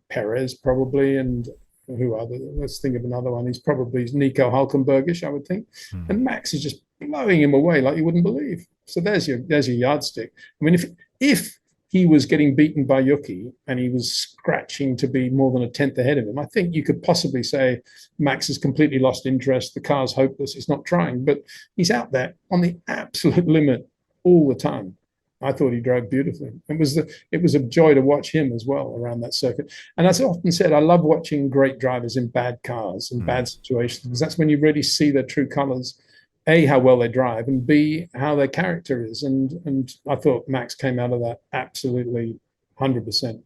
Perez probably, and who other? Let's think of another one. He's probably Nico Hulkenbergish, I would think. And Max is just blowing him away like you wouldn't believe. So there's your yardstick. I mean, if he was getting beaten by Yuki and he was scratching to be more than a tenth ahead of him, I think you could possibly say Max has completely lost interest. The car's hopeless. He's not trying, but he's out there on the absolute limit all the time. I thought he drove beautifully. It was a joy to watch him as well around that circuit. And as I often said, I love watching great drivers in bad cars, in bad situations, because that's when you really see their true colours. A, how well they drive, and B, how their character is. And I thought Max came out of that absolutely 100%.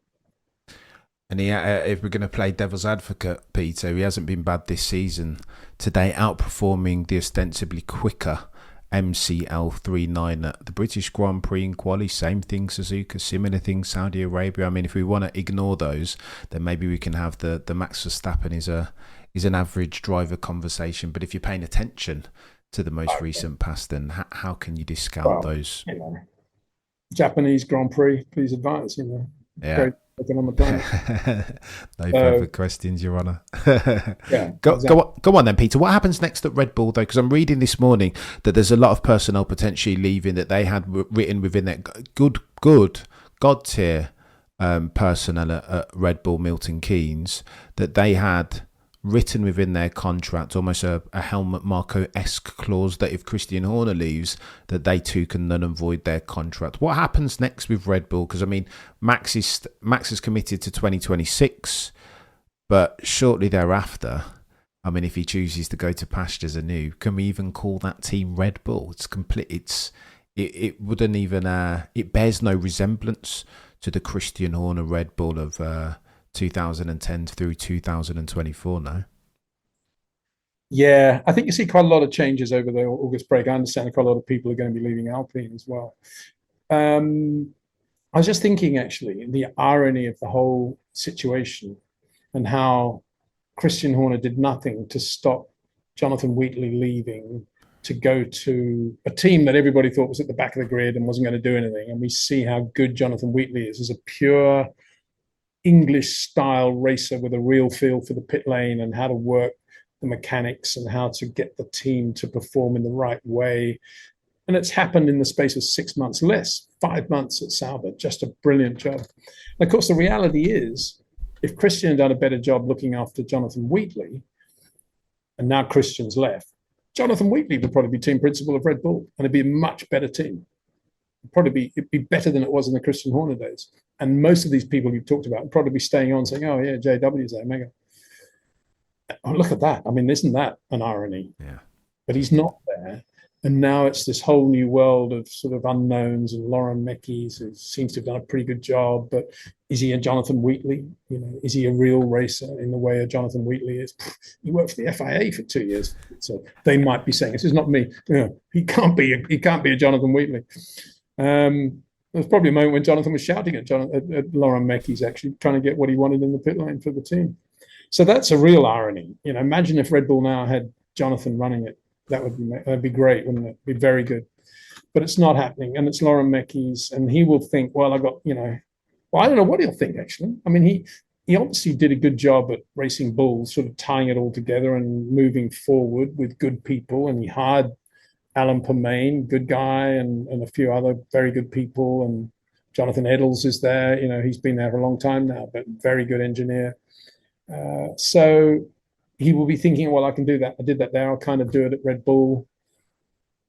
And if we're going to play devil's advocate, Peter, he hasn't been bad this season. Today, outperforming the ostensibly quicker MCL39 at the British Grand Prix in quali, same thing Suzuka, similar thing Saudi Arabia. I mean, if we want to ignore those, then maybe we can have the Max Verstappen is an average driver conversation. But if you're paying attention to the most recent past, then how can you discount those? Japanese Grand Prix, please advise. Yeah. On the planet. No further questions, Your Honour. Yeah, go on then, Peter. What happens next at Red Bull, though? Because I'm reading this morning that there's a lot of personnel potentially leaving that they had written within their good God tier personnel at Red Bull, Milton Keynes, that they had written within their contract almost a Helmut Marko-esque clause that if Christian Horner leaves, that they too can null and void their contract. What happens next with Red Bull? Because I mean, Max is committed to 2026, but shortly thereafter, I mean, if he chooses to go to pastures anew, can we even call that team Red Bull? It's complete. It wouldn't even. It bears no resemblance to the Christian Horner Red Bull of 2010 through 2024 now. Yeah, I think you see quite a lot of changes over the August break. I understand quite a lot of people are going to be leaving Alpine as well. I was just thinking, actually, the irony of the whole situation and how Christian Horner did nothing to stop Jonathan Wheatley leaving to go to a team that everybody thought was at the back of the grid and wasn't going to do anything. And we see how good Jonathan Wheatley is as a pure English style racer with a real feel for the pit lane and how to work the mechanics and how to get the team to perform in the right way. And it's happened in the space of 6 months, less, 5 months at Sauber. Just a brilliant job. And of course, the reality is, if Christian had done a better job looking after Jonathan Wheatley, and now Christian's left, Jonathan Wheatley would probably be team principal of Red Bull, and it'd be a much better team. It'd be better than it was in the Christian Horner days. And most of these people you've talked about would probably be staying on saying, oh, yeah, JW's there, mega. Oh, look at that. I mean, isn't that an irony? Yeah. But he's not there. And now it's this whole new world of sort of unknowns, and Lauren Mekies, who seems to have done a pretty good job. But is he a Jonathan Wheatley? Is he a real racer in the way a Jonathan Wheatley is? He worked for the FIA for 2 years. So they might be saying, this is not me. He can't be a Jonathan Wheatley. There was probably a moment when Jonathan was shouting at Lauren Mekies, actually trying to get what he wanted in the pit lane for the team. So that's a real irony. Imagine if Red Bull now had Jonathan running it. That'd be great, wouldn't it? Be very good. But it's not happening, and it's Lauren Mekies, and he will think, well, I don't know what he'll think, actually. I mean, he obviously did a good job at Racing Bulls, sort of tying it all together and moving forward with good people, and he hired Alan Permain, good guy, and a few other very good people. And Jonathan Eddles is there. He's been there for a long time now, but very good engineer. So he will be thinking, well, I can do that. I did that there. I'll kind of do it at Red Bull.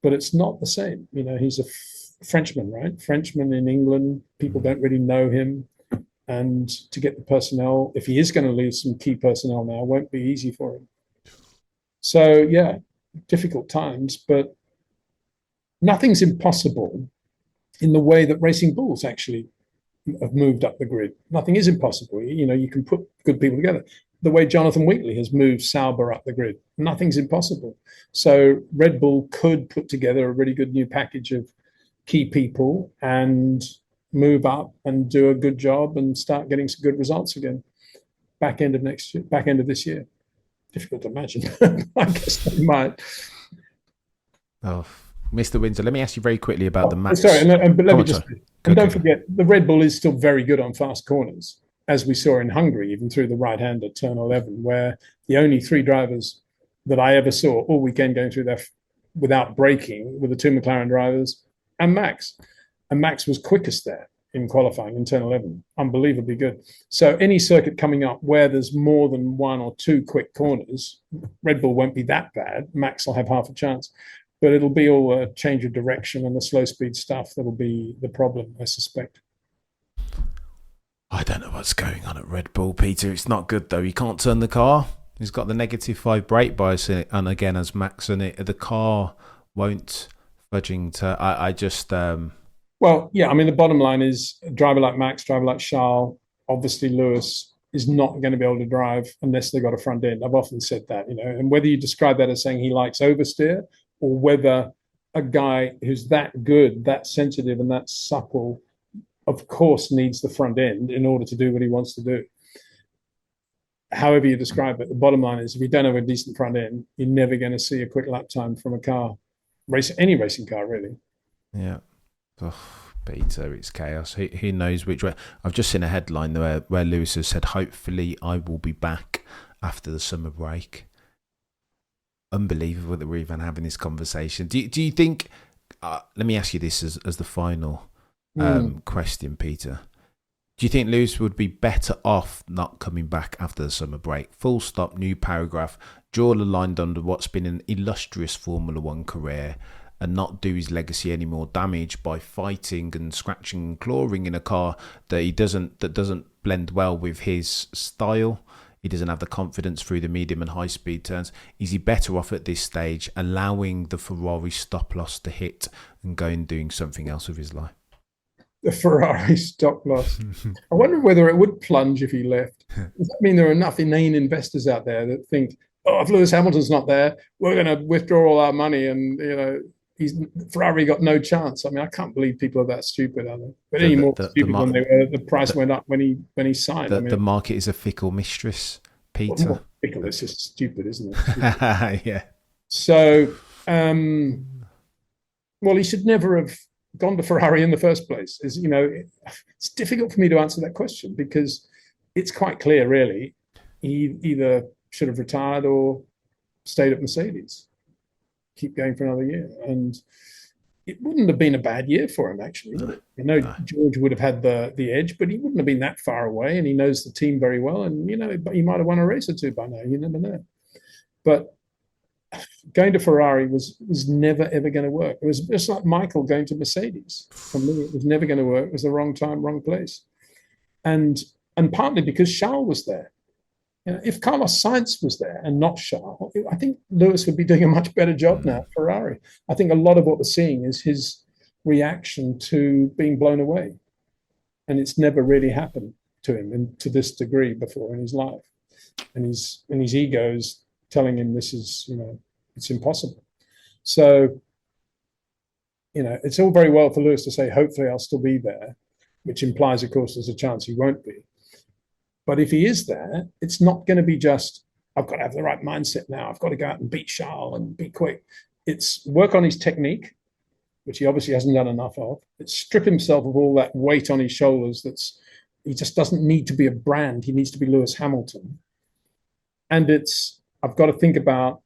But it's not the same. He's a Frenchman, right? Frenchman in England. People don't really know him. And to get the personnel, if he is going to lose some key personnel now, won't be easy for him. So, yeah, difficult times, but nothing's impossible in the way that Racing Bulls actually have moved up the grid. Nothing is impossible. You know, you can put good people together. The way Jonathan Wheatley has moved Sauber up the grid, nothing's impossible. So Red Bull could put together a really good new package of key people and move up and do a good job and start getting some good results again. Back end of this year. Difficult to imagine. I guess they might. Oh, Mr. Windsor, let me ask you very quickly about the match. Sorry, but let me just... And don't forget, the Red Bull is still very good on fast corners, as we saw in Hungary, even through the right-hander turn 11, where the only 3 drivers that I ever saw all weekend going through there without braking were the 2 McLaren drivers and Max. And Max was quickest there in qualifying in turn 11. Unbelievably good. So any circuit coming up where there's more than 1 or 2 quick corners, Red Bull won't be that bad. Max will have half a chance. But it'll be all a change of direction and the slow speed stuff that'll be the problem, I suspect. I don't know what's going on at Red Bull, Peter. It's not good, though. He can't turn the car. He's got the -5 brake bias in it. And again, as Max in it, the car won't fudging to... I just... Well, yeah, I mean, the bottom line is a driver like Max, driver like Charles, obviously Lewis is not going to be able to drive unless they've got a front end. I've often said that, you know, and whether you describe that as saying he likes oversteer or whether a guy who's that good, that sensitive and that supple, of course, needs the front end in order to do what he wants to do. However you describe it, the bottom line is if you don't have a decent front end, you're never going to see a quick lap time from a car, any racing car, really. Yeah. Oh, Peter, it's chaos. Who knows which way? I've just seen a headline where Lewis has said, hopefully I will be back after the summer break. Unbelievable that we're even having this conversation. Do you think, let me ask you this as the final question, Peter. Do you think Lewis would be better off not coming back after the summer break? Full stop, new paragraph, draw the line under what's been an illustrious Formula One career and not do his legacy any more damage by fighting and scratching and clawing in a car that doesn't blend well with his style. He doesn't have the confidence through the medium and high speed turns. Is he better off at this stage allowing the Ferrari stop loss to hit and going doing something else with his life? The Ferrari stop loss. I wonder whether it would plunge if he left. Does that mean there are enough inane investors out there that think, oh, if Lewis Hamilton's not there, we're going to withdraw all our money and, you know, Ferrari got no chance. I mean, I can't believe people are that stupid, are they? But any more stupid when the price went up when he signed. The market is a fickle mistress, Peter. Well, fickle, it's just stupid, isn't it? Yeah. So, well, he should never have gone to Ferrari in the first place. It's difficult for me to answer that question because it's quite clear, really. He either should have retired or stayed at Mercedes. Keep going for another year, and it wouldn't have been a bad year for him, actually. I know George would have had the edge, but he wouldn't have been that far away, and he knows the team very well, and he might have won a race or two by now. You never know. But going to Ferrari was never ever going to work. It was just like Michael going to Mercedes. For me, it was never going to work. It was the wrong time, wrong place, and partly because Charles was there. If Carlos Sainz was there and not Charles, I think Lewis would be doing a much better job now at Ferrari. I think a lot of what we're seeing is his reaction to being blown away. And it's never really happened to him to this degree before in his life. And his ego is telling him this is, it's impossible. So, it's all very well for Lewis to say, hopefully I'll still be there, which implies, of course, there's a chance he won't be. But if he is there, it's not going to be just, I've got to have the right mindset now. I've got to go out and beat Charles and be quick. It's work on his technique, which he obviously hasn't done enough of. It's strip himself of all that weight on his shoulders. He just doesn't need to be a brand. He needs to be Lewis Hamilton. And I've got to think about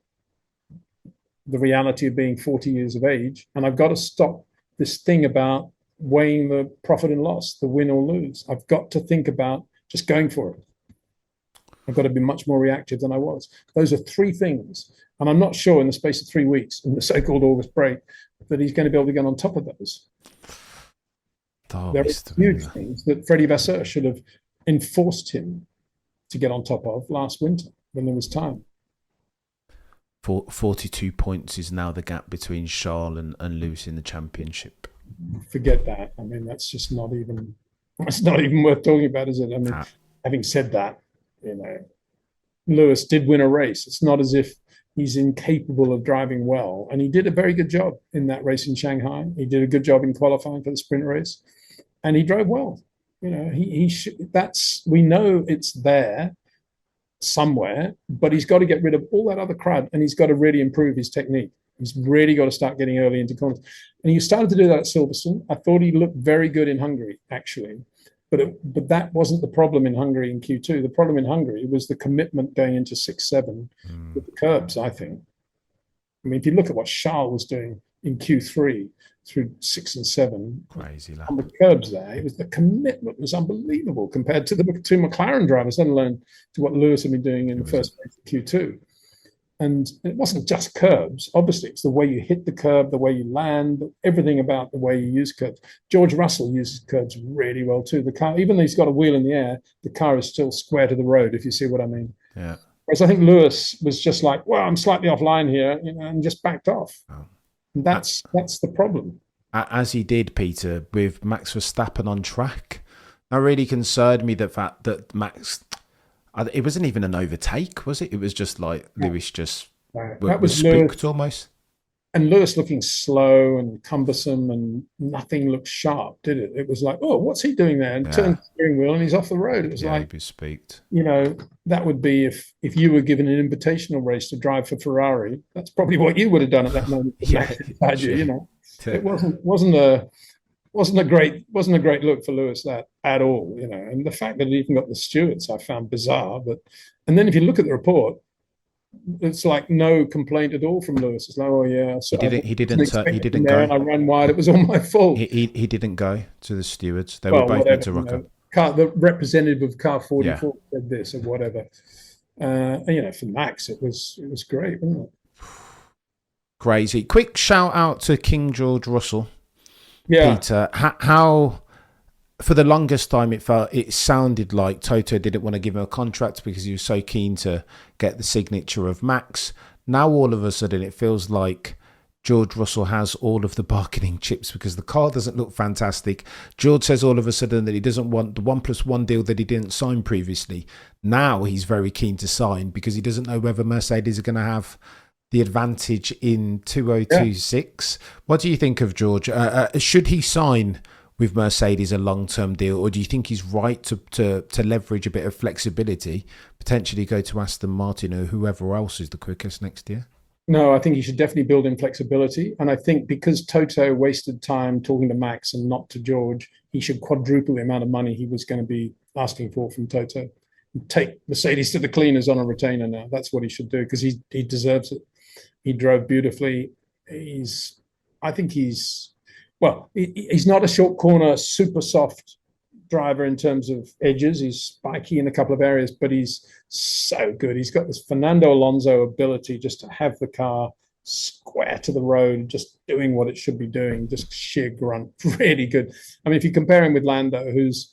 the reality of being 40 years of age. And I've got to stop this thing about weighing the profit and loss, the win or lose. I've got to think about just going for it. I've got to be much more reactive than I was. Those are 3 things. And I'm not sure in the space of 3 weeks, in the so-called August break, that he's going to be able to get on top of those. There are huge things that Freddie Vasseur should have enforced him to get on top of last winter when there was time. 42 points is now the gap between Charles and Lewis in the championship. Forget that. I mean, that's just not even worth talking about, is it? I mean, having said that, Lewis did win a race. It's not as if he's incapable of driving well. And he did a very good job in that race in Shanghai. He did a good job in qualifying for the sprint race. And he drove well. We know it's there somewhere, but he's got to get rid of all that other crud, and he's got to really improve his technique. He's really got to start getting early into corners. And he started to do that at Silverstone. I thought he looked very good in Hungary, actually. But that wasn't the problem in Hungary in Q2. The problem in Hungary was the commitment going into 6-7 with the curbs, I think. I mean, if you look at what Charles was doing in Q3 through 6 and 7, crazy on the curbs there, the commitment was unbelievable compared to the two McLaren drivers, let alone to what Lewis had been doing in the first race of Q2. And it wasn't just curbs. Obviously, it's the way you hit the curb, the way you land, everything about the way you use curbs. George Russell uses curbs really well too. The car, even though he's got a wheel in the air, the car is still square to the road, if you see what I mean. Yeah. Whereas I think Lewis was just like, well, I'm slightly offline here, and just backed off. Oh. That's the problem. As he did, Peter, with Max Verstappen on track. That really concerned me, the fact that Max... It wasn't even an overtake, was it? It was just like Lewis just was spooked almost. And Lewis looking slow and cumbersome, and nothing looked sharp, did it? It was like, oh, what's he doing there? And turned the steering wheel and he's off the road. It was like, he was spooked. That would be if you were given an invitational race to drive for Ferrari. That's probably what you would have done at that moment. It wasn't a great look for Lewis at all, and the fact that he even got the stewards I found bizarre. And then if you look at the report, it's like no complaint at all from Lewis. It's like, oh yeah, so he didn't go. And I ran wide. It was all my fault. He didn't go to the stewards. They were both meant to rock up. The representative of car 44 said this or whatever. For Max, it was great, wasn't it? Crazy. Quick shout out to King George Russell. Yeah. Peter, how for the longest time it sounded like Toto didn't want to give him a contract because he was so keen to get the signature of Max. Now all of a sudden it feels like George Russell has all of the bargaining chips because the car doesn't look fantastic. George says all of a sudden that he doesn't want the 1+1 deal that he didn't sign previously. Now he's very keen to sign because he doesn't know whether Mercedes are going to have the advantage in 2026. Yeah. What do you think of George? Should he sign with Mercedes a long-term deal, or do you think he's right to leverage a bit of flexibility, potentially go to Aston Martin or whoever else is the quickest next year? No, I think he should definitely build in flexibility. And I think because Toto wasted time talking to Max and not to George, he should quadruple the amount of money he was going to be asking for from Toto. Take Mercedes to the cleaners on a retainer now. That's what he should do because he deserves it. He drove beautifully. He's not a short corner, super soft driver in terms of edges. He's spiky in a couple of areas, but he's so good. He's got this Fernando Alonso ability just to have the car square to the road, just doing what it should be doing, just sheer grunt. Really good. I mean, if you compare him with Lando's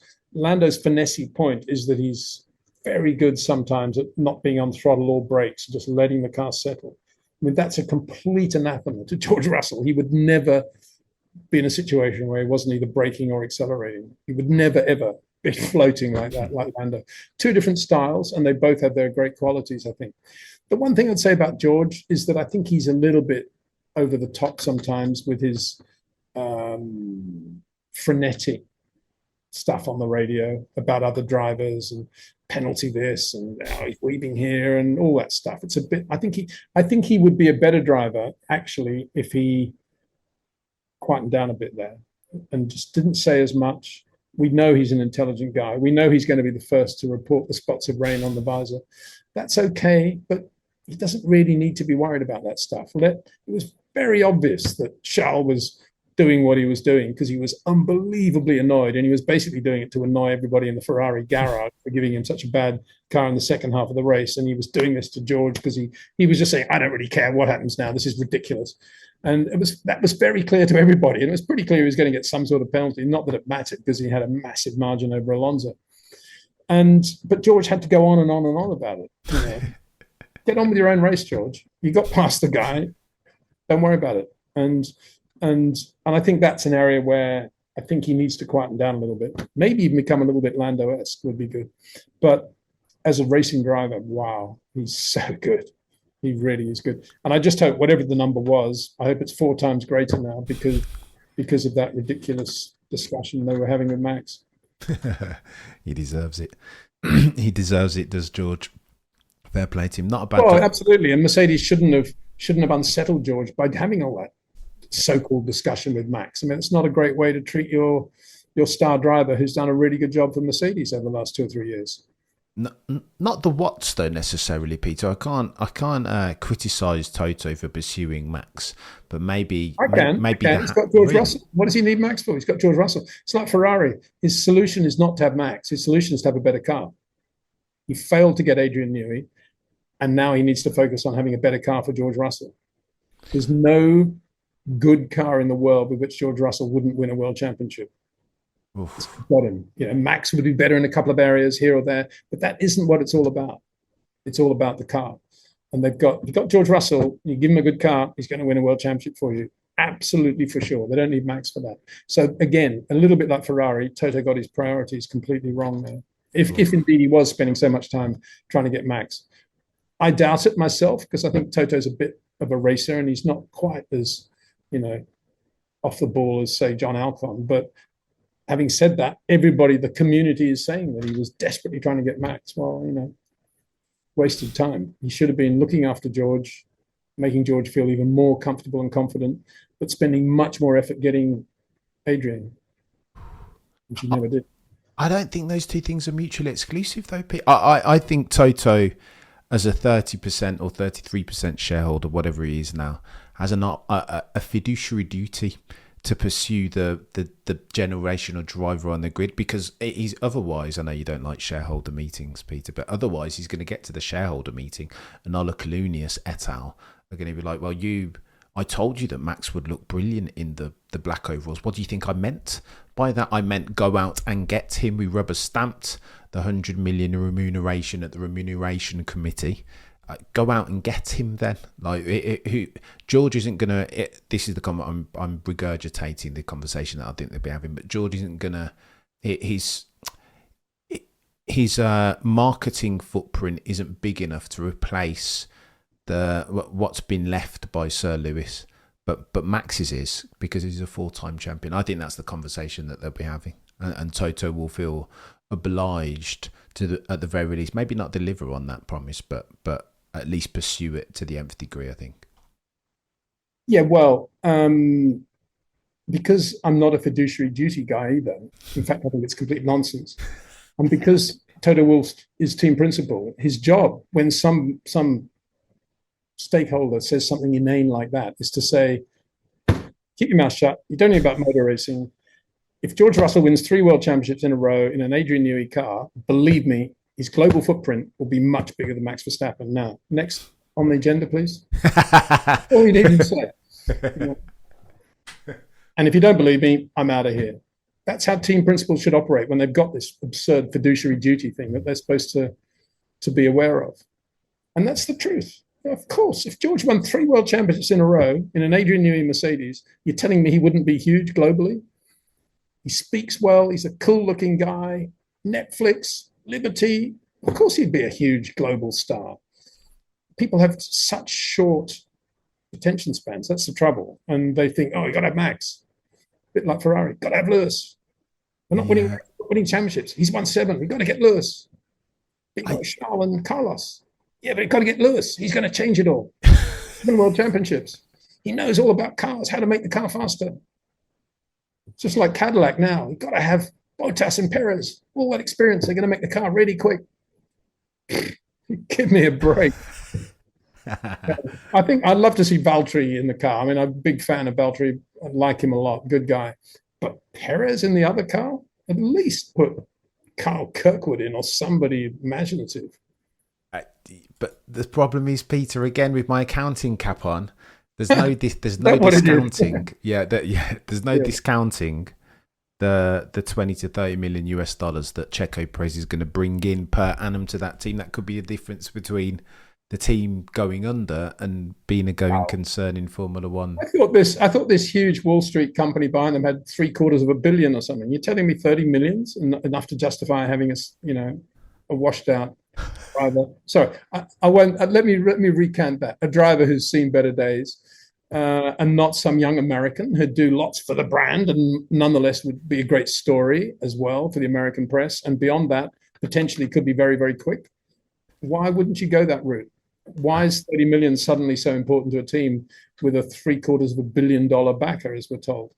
finesse point is that he's very good sometimes at not being on throttle or brakes, just letting the car settle. I mean, that's a complete anathema to George Russell. He would never be in a situation where he wasn't either braking or accelerating. He would never, ever be floating like that, like Lando. Two different styles, and they both have their great qualities, I think. The one thing I'd say about George is that I think he's a little bit over the top sometimes with his frenetic stuff on the radio about other drivers and penalty this and he's weaving here and all that stuff. It's a bit. I think he would be a better driver actually if he quietened down a bit there and just didn't say as much. We know he's an intelligent guy. We know he's going to be the first to report the spots of rain on the visor. That's okay, but he doesn't really need to be worried about that stuff. It was very obvious that Charles was doing what he was doing because he was unbelievably annoyed, and he was basically doing it to annoy everybody in the Ferrari garage for giving him such a bad car in the second half of the race. And he was doing this to George because he was just saying, I don't really care what happens now. This is ridiculous. And that was very clear to everybody. And it was pretty clear he was going to get some sort of penalty. Not that it mattered because he had a massive margin over Alonso. But George had to go on and on and on about it. Get on with your own race, George. You got past the guy. Don't worry about it. And I think that's an area where I think he needs to quieten down a little bit. Maybe even become a little bit Lando-esque would be good. But as a racing driver, wow, he's so good. He really is good. And I just hope whatever the number was, I hope it's 4 times greater now because of that ridiculous discussion they were having with Max. He deserves it. He deserves it, does George. Fair play to him. Not a bad job. Absolutely. And Mercedes shouldn't have unsettled George by having all that so-called discussion with Max. I mean, it's not a great way to treat your star driver who's done a really good job for Mercedes over the last 2 or 3 years. Not the Watts though necessarily, Peter. I can't criticize Toto for pursuing Max, but maybe I can. He's got George Russell. What does he need Max for? He's got George Russell. It's like Ferrari. His solution is not to have Max. His solution is to have a better car. He failed to get Adrian Newey, and now he needs to focus on having a better car for George Russell. There's no good car in the world with which George Russell wouldn't win a world championship. Got him. Max would be better in a couple of areas here or there, but that isn't what it's all about. It's all about the car. And you've got George Russell, you give him a good car, he's going to win a world championship for you. Absolutely for sure. They don't need Max for that. So again, a little bit like Ferrari, Toto got his priorities completely wrong there. If indeed he was spending so much time trying to get Max. I doubt it myself because I think Toto's a bit of a racer and he's not quite as, off the ball as, say, John Alcon. But having said that, the community is saying that he was desperately trying to get Max. Well, wasted time. He should have been looking after George, making George feel even more comfortable and confident, but spending much more effort getting Adrian, which he never did. I don't think those two things are mutually exclusive, though, Pete. I think Toto, as a 30% or 33% shareholder, whatever he is now, has a fiduciary duty to pursue the generational driver on the grid, because he's otherwise, I know you don't like shareholder meetings, Peter, but otherwise he's going to get to the shareholder meeting and Ola Kalunius et al. Are going to be like, well, I told you that Max would look brilliant in the black overalls. What do you think I meant by that? I meant go out and get him. We rubber stamped the 100 million remuneration at the remuneration committee. Go out and get him then. George isn't going to... This is the comment. I'm regurgitating the conversation that I think they'll be having, but George isn't going to... His marketing footprint isn't big enough to replace what's been left by Sir Lewis, but Max's is, because he's a 4-time champion. I think that's the conversation that they'll be having, and Toto will feel obliged to, at the very least, maybe not deliver on that promise, but at least pursue it to the nth degree, I think. Yeah, well, because I'm not a fiduciary duty guy either. In fact, I think it's complete nonsense. And because Toto Wolff is team principal, his job, when some stakeholder says something inane like that, is to say, keep your mouth shut. You don't know about motor racing. If George Russell wins 3 world championships in a row in an Adrian Newey car, believe me, his global footprint will be much bigger than Max Verstappen. Now, next on the agenda, please. All you need to say. And if you don't believe me, I'm out of here. That's how team principals should operate when they've got this absurd fiduciary duty thing that they're supposed to be aware of. And that's the truth. Of course, if George won 3 world championships in a row in an Adrian Newey Mercedes, you're telling me he wouldn't be huge globally? He speaks well. He's a cool-looking guy. Netflix, Liberty. Of course he'd be a huge global star. People have such short attention spans. That's the trouble. And they think, you got to have Max. A bit like Ferrari. Got to have Lewis. We're not winning championships. He's won 7. We've got to get Lewis. Bit like Charles and Carlos. Yeah, but we've got to get Lewis. He's going to change it all. Win world championships. He knows all about cars, how to make the car faster. It's just like Cadillac now. You've got to have Bottas and Perez. All that experience. They're going to make the car really quick. Give me a break. I think I'd love to see Valtteri in the car. I mean, I'm a big fan of Valtteri. I like him a lot. Good guy. But Perez in the other car? At least put Carl Kirkwood in or somebody imaginative. But the problem is, Peter, again, with my accounting cap on, there's no discounting. There's no discounting the 20 to 30 million US dollars that Checo Perez is going to bring in per annum to that team. That could be a difference between the team going under and being a going concern in Formula One. I thought this huge Wall Street company behind them had $750 million or something. You're telling me 30 millions enough to justify having a washed out driver? Sorry, I won't. Let me recant that. A driver who's seen better days, and not some young American who'd do lots for the brand and nonetheless would be a great story as well for the American press. And beyond that, potentially could be very, very quick. Why wouldn't you go that route? Why is 30 million suddenly so important to a team with a $750 million backer, as we're told?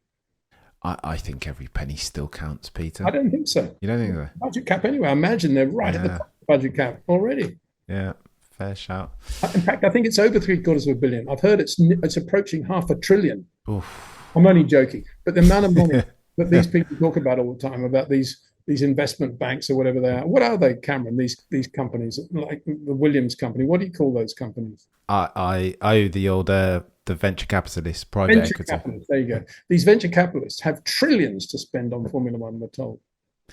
I think every penny still counts, Peter. I don't think so. You don't think so? Budget cap anyway. I imagine they're right at the top of the budget cap already. Yeah, fair shout. In fact, I think it's over $750 million. I've heard it's approaching $500 billion. Oof. I'm only joking, but the amount of money that these people talk about all the time about these investment banks or whatever they are. What are they, Cameron? These companies, like the Williams company. What do you call those companies? I owe the old the venture capitalists, private equity. Capitalists, there you go. These venture capitalists have trillions to spend on Formula One, we're told.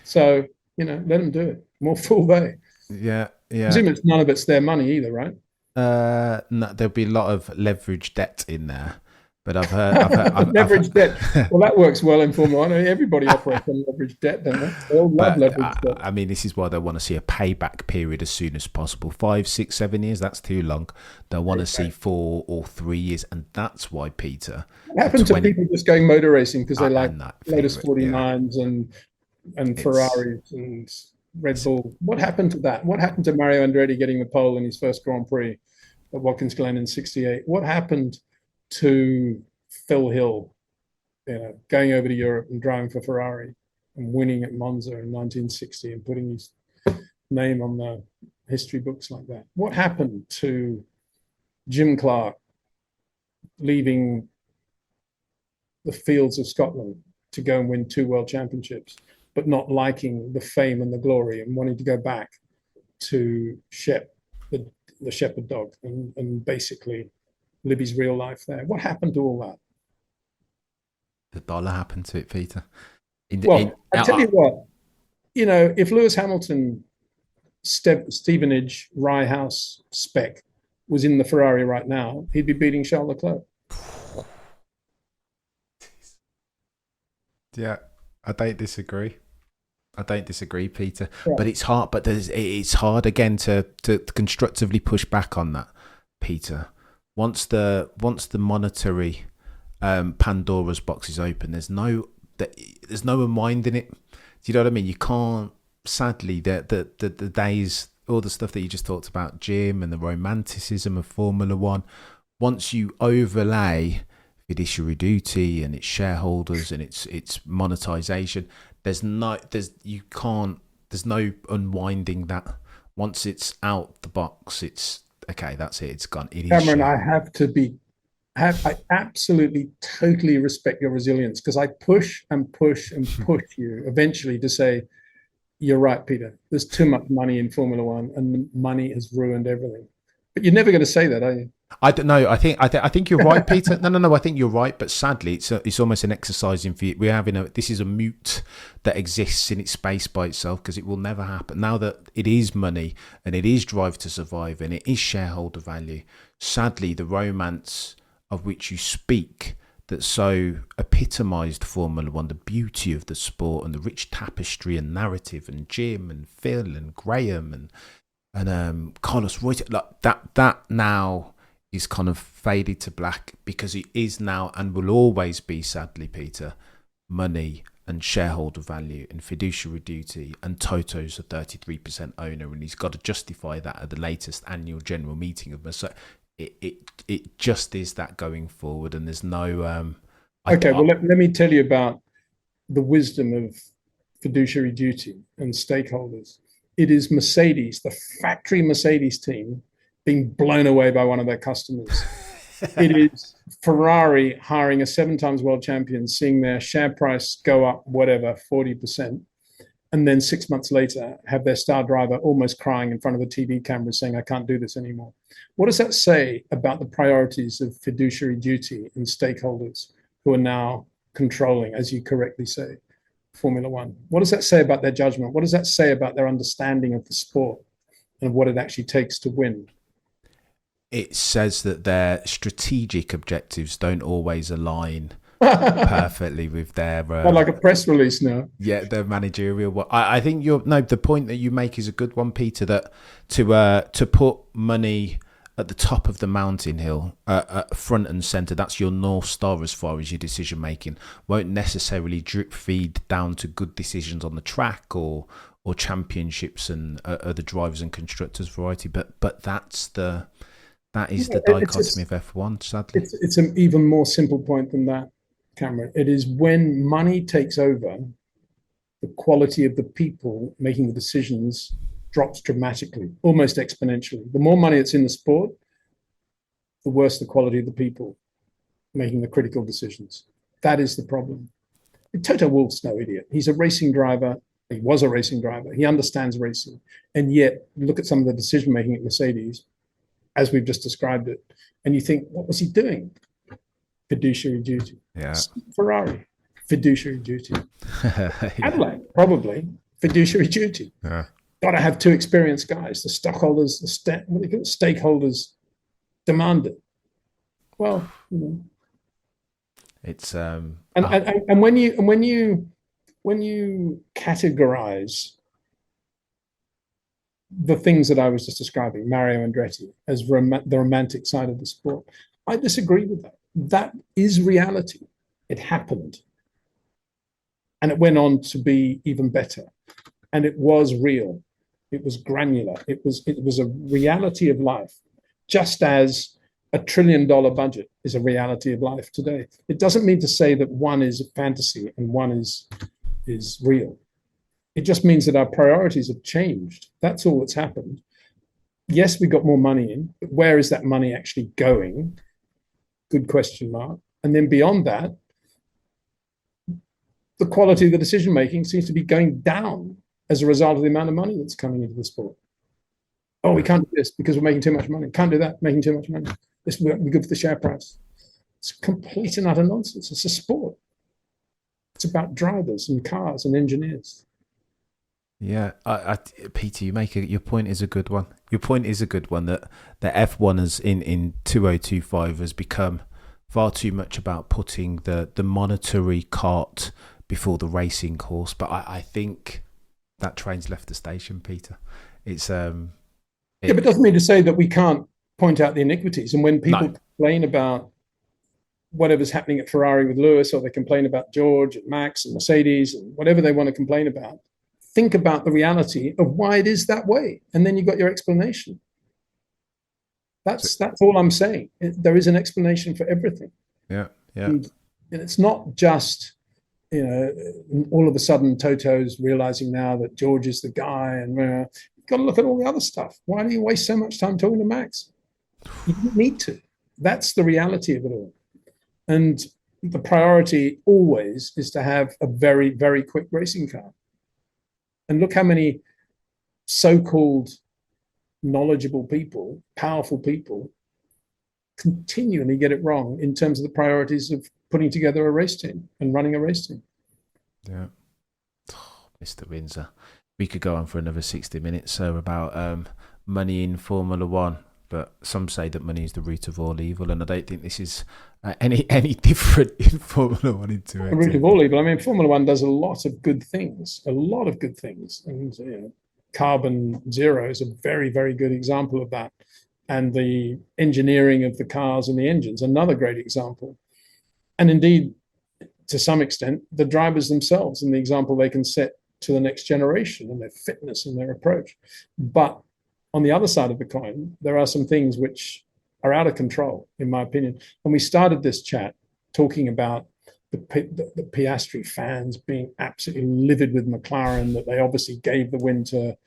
So, let them do it. More fool they. Yeah. Presumably none of it's their money either, right? No, there'll be a lot of leverage debt in there. But I've heard leverage debt. Well, that works well in Formula One. Everybody operates on leverage debt, don't they? They all love leverage debt. I mean, this is why they want to see a payback period as soon as possible. 5, 6, 7 years, that's too long. They want to see 4 or 3 years. And that's why, Peter. What happened to people just going motor racing because they like Lotus 49s and Ferraris and Red Bull? What happened to that? What happened to Mario Andretti getting the pole in his first Grand Prix at Watkins Glen in '68? What happened to Phil Hill, going over to Europe and driving for Ferrari and winning at Monza in 1960 and putting his name on the history books like that? What happened to Jim Clark leaving the fields of Scotland to go and win 2 world championships, but not liking the fame and the glory and wanting to go back to Shep, the shepherd dog, and basically live his real life there? What happened to all that? The dollar happened to it, Peter. I tell you what, if Lewis Hamilton, Stevenage, Rye House spec was in the Ferrari right now, he'd be beating Charles Leclerc. Yeah, I don't disagree, Peter. Yeah. But it's hard. But it's hard again to constructively push back on that, Peter. Once the monetary Pandora's box is open, there's no unwinding it. Do you know what I mean? You can't. Sadly, the days, all the stuff that you just talked about, Jim, and the romanticism of Formula One. Once you overlay fiduciary duty and its shareholders and its monetization, there's no unwinding that. Once it's out the box, it's okay. That's it. It's gone. Cameron, I absolutely, totally respect your resilience, because I push and push and push you eventually to say, you're right, Peter. There's too much money in Formula One, and the money has ruined everything. But you're never going to say that, are you? I don't know. I think you're right, Peter. No. I think you're right. But sadly, it's almost an exercise in fear. This is a mute that exists in its space by itself, because it will never happen. Now that it is money and it is drive to survive and it is shareholder value, sadly, the romance of which you speak that so epitomised Formula One, the beauty of the sport and the rich tapestry and narrative, and Jim and Phil and Graham and Carlos Reuter, like that now is kind of faded to black, because it is now and will always be, sadly, Peter, money and shareholder value and fiduciary duty, and Toto's a 33% owner, and he's got to justify that at the latest annual general meeting of us. So it just is that going forward, and there's no let me tell you about the wisdom of fiduciary duty and stakeholders. It is Mercedes, the factory Mercedes team, being blown away by one of their customers. It is Ferrari hiring a 7 times world champion, seeing their share price go up, 40%, and then 6 months later have their star driver almost crying in front of the TV camera saying, I can't do this anymore. What does that say about the priorities of fiduciary duty and stakeholders who are now controlling, as you correctly say, Formula One? What does that say about their judgment? What does that say about their understanding of the sport and what it actually takes to win? It says that their strategic objectives don't always align perfectly with their like a press release now. Yeah, the managerial one. I think the point that you make is a good one, Peter, that to put money at the top of the mountain hill, front and center, that's your North Star as far as your decision making, won't necessarily drip feed down to good decisions on the track or championships and other drivers and constructors variety, but that is the dichotomy of F1, sadly. It's an even more simple point than that, Cameron. It is when money takes over, the quality of the people making the decisions drops dramatically, almost exponentially. The more money that's in the sport, the worse the quality of the people making the critical decisions. That is the problem. Toto Wolff's no idiot. He's a racing driver. He was a racing driver. He understands racing. And yet, look at some of the decision making at Mercedes, as we've just described it, and you think, what was he doing? Fiduciary duty. Yeah. Ferrari, fiduciary duty. Adelaide, probably fiduciary duty. Yeah. Got to have two experienced guys. The stockholders, stakeholders demand it. Well, it's and when you categorize the things that I was just describing, Mario Andretti, as the romantic side of the sport, I disagree with that. That is reality. It happened. And it went on to be even better. And it was real. It was granular. It was a reality of life, just as $1 trillion budget is a reality of life today. It doesn't mean to say that one is a fantasy and one is real. It just means that our priorities have changed. That's all that's happened. Yes, we got more money in, but where is that money actually going? Good question mark. And then beyond that, the quality of the decision making seems to be going down as a result of the amount of money that's coming into the sport. Oh, we can't do this because we're making too much money. Can't do that, making too much money. This will be good for the share price. It's complete and utter nonsense. It's a sport. It's about drivers and cars and engineers. Yeah, Peter, your point is a good one. Your point is a good one that the F1 has in 2025 has become far too much about putting the monetary cart before the racing horse. But I think that train's left the station, Peter. It's yeah, but it doesn't mean to say that we can't point out the iniquities. And when people complain about whatever's happening at Ferrari with Lewis, or they complain about George and Max and Mercedes and whatever they want to complain about, think about the reality of why it is that way. And then you've got your explanation. That's all I'm saying. There is an explanation for everything. Yeah, yeah. And it's not just, all of a sudden Toto's realizing now that George is the guy, and you've got to look at all the other stuff. Why do you waste so much time talking to Max? You don't need to. That's the reality of it all. And the priority always is to have a very, very quick racing car. And look how many so-called knowledgeable people, powerful people, continually get it wrong in terms of the priorities of putting together a race team and running a race team. Yeah. Oh, Mr. Windsor. We could go on for another 60 minutes, so about money in Formula One. But some say that money is the root of all evil, and I don't think this is any different in Formula One. The root of all evil. I mean, Formula One does a lot of good things, and carbon zero is a very, very good example of that. And the engineering of the cars and the engines, another great example. And indeed, to some extent, the drivers themselves and the example they can set to the next generation and their fitness and their approach. But on the other side of the coin, there are some things which are out of control, in my opinion. And we started this chat talking about the Piastri fans being absolutely livid with McLaren, that they obviously gave the win to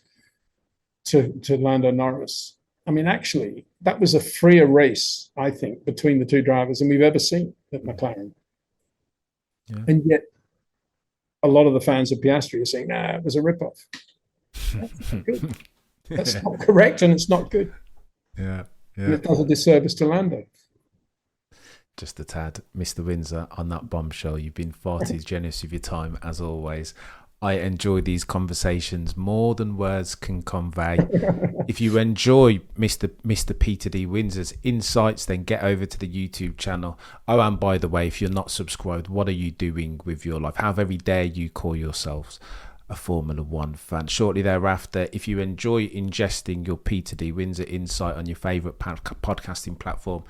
Lando Norris. I mean, actually, that was a freer race, I think, between the two drivers than we've ever seen at McLaren. Yeah. And yet, a lot of the fans of Piastri are saying, nah, it was a rip-off. That's not good. That's not correct, and it's not good. Yeah, yeah. And it does a disservice to Lando. Just a tad. Mr. Windsor, on that bombshell, you've been far too generous with your time, as always. I enjoy these conversations more than words can convey. If you enjoy Mr. Peter D. Windsor's insights, then get over to the YouTube channel. Oh, and by the way, if you're not subscribed, what are you doing with your life? How very dare you call yourselves a Formula One fan? Shortly thereafter, if you enjoy ingesting your Peter D. Windsor insight on your favourite podcasting platform,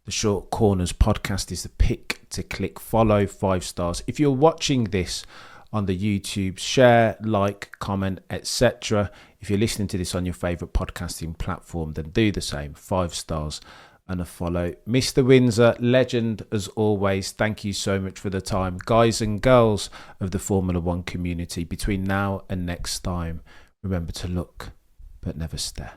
the Short Corners podcast is the pick to click follow, 5 stars. If you're watching this on the YouTube, share, like, comment, etc. If you're listening to this on your favourite podcasting platform, then do the same, 5 stars and a follow. Mr. Windsor, legend as always. Thank you so much for the time. Guys and girls of the Formula One community, between now and next time, remember to look but never stare.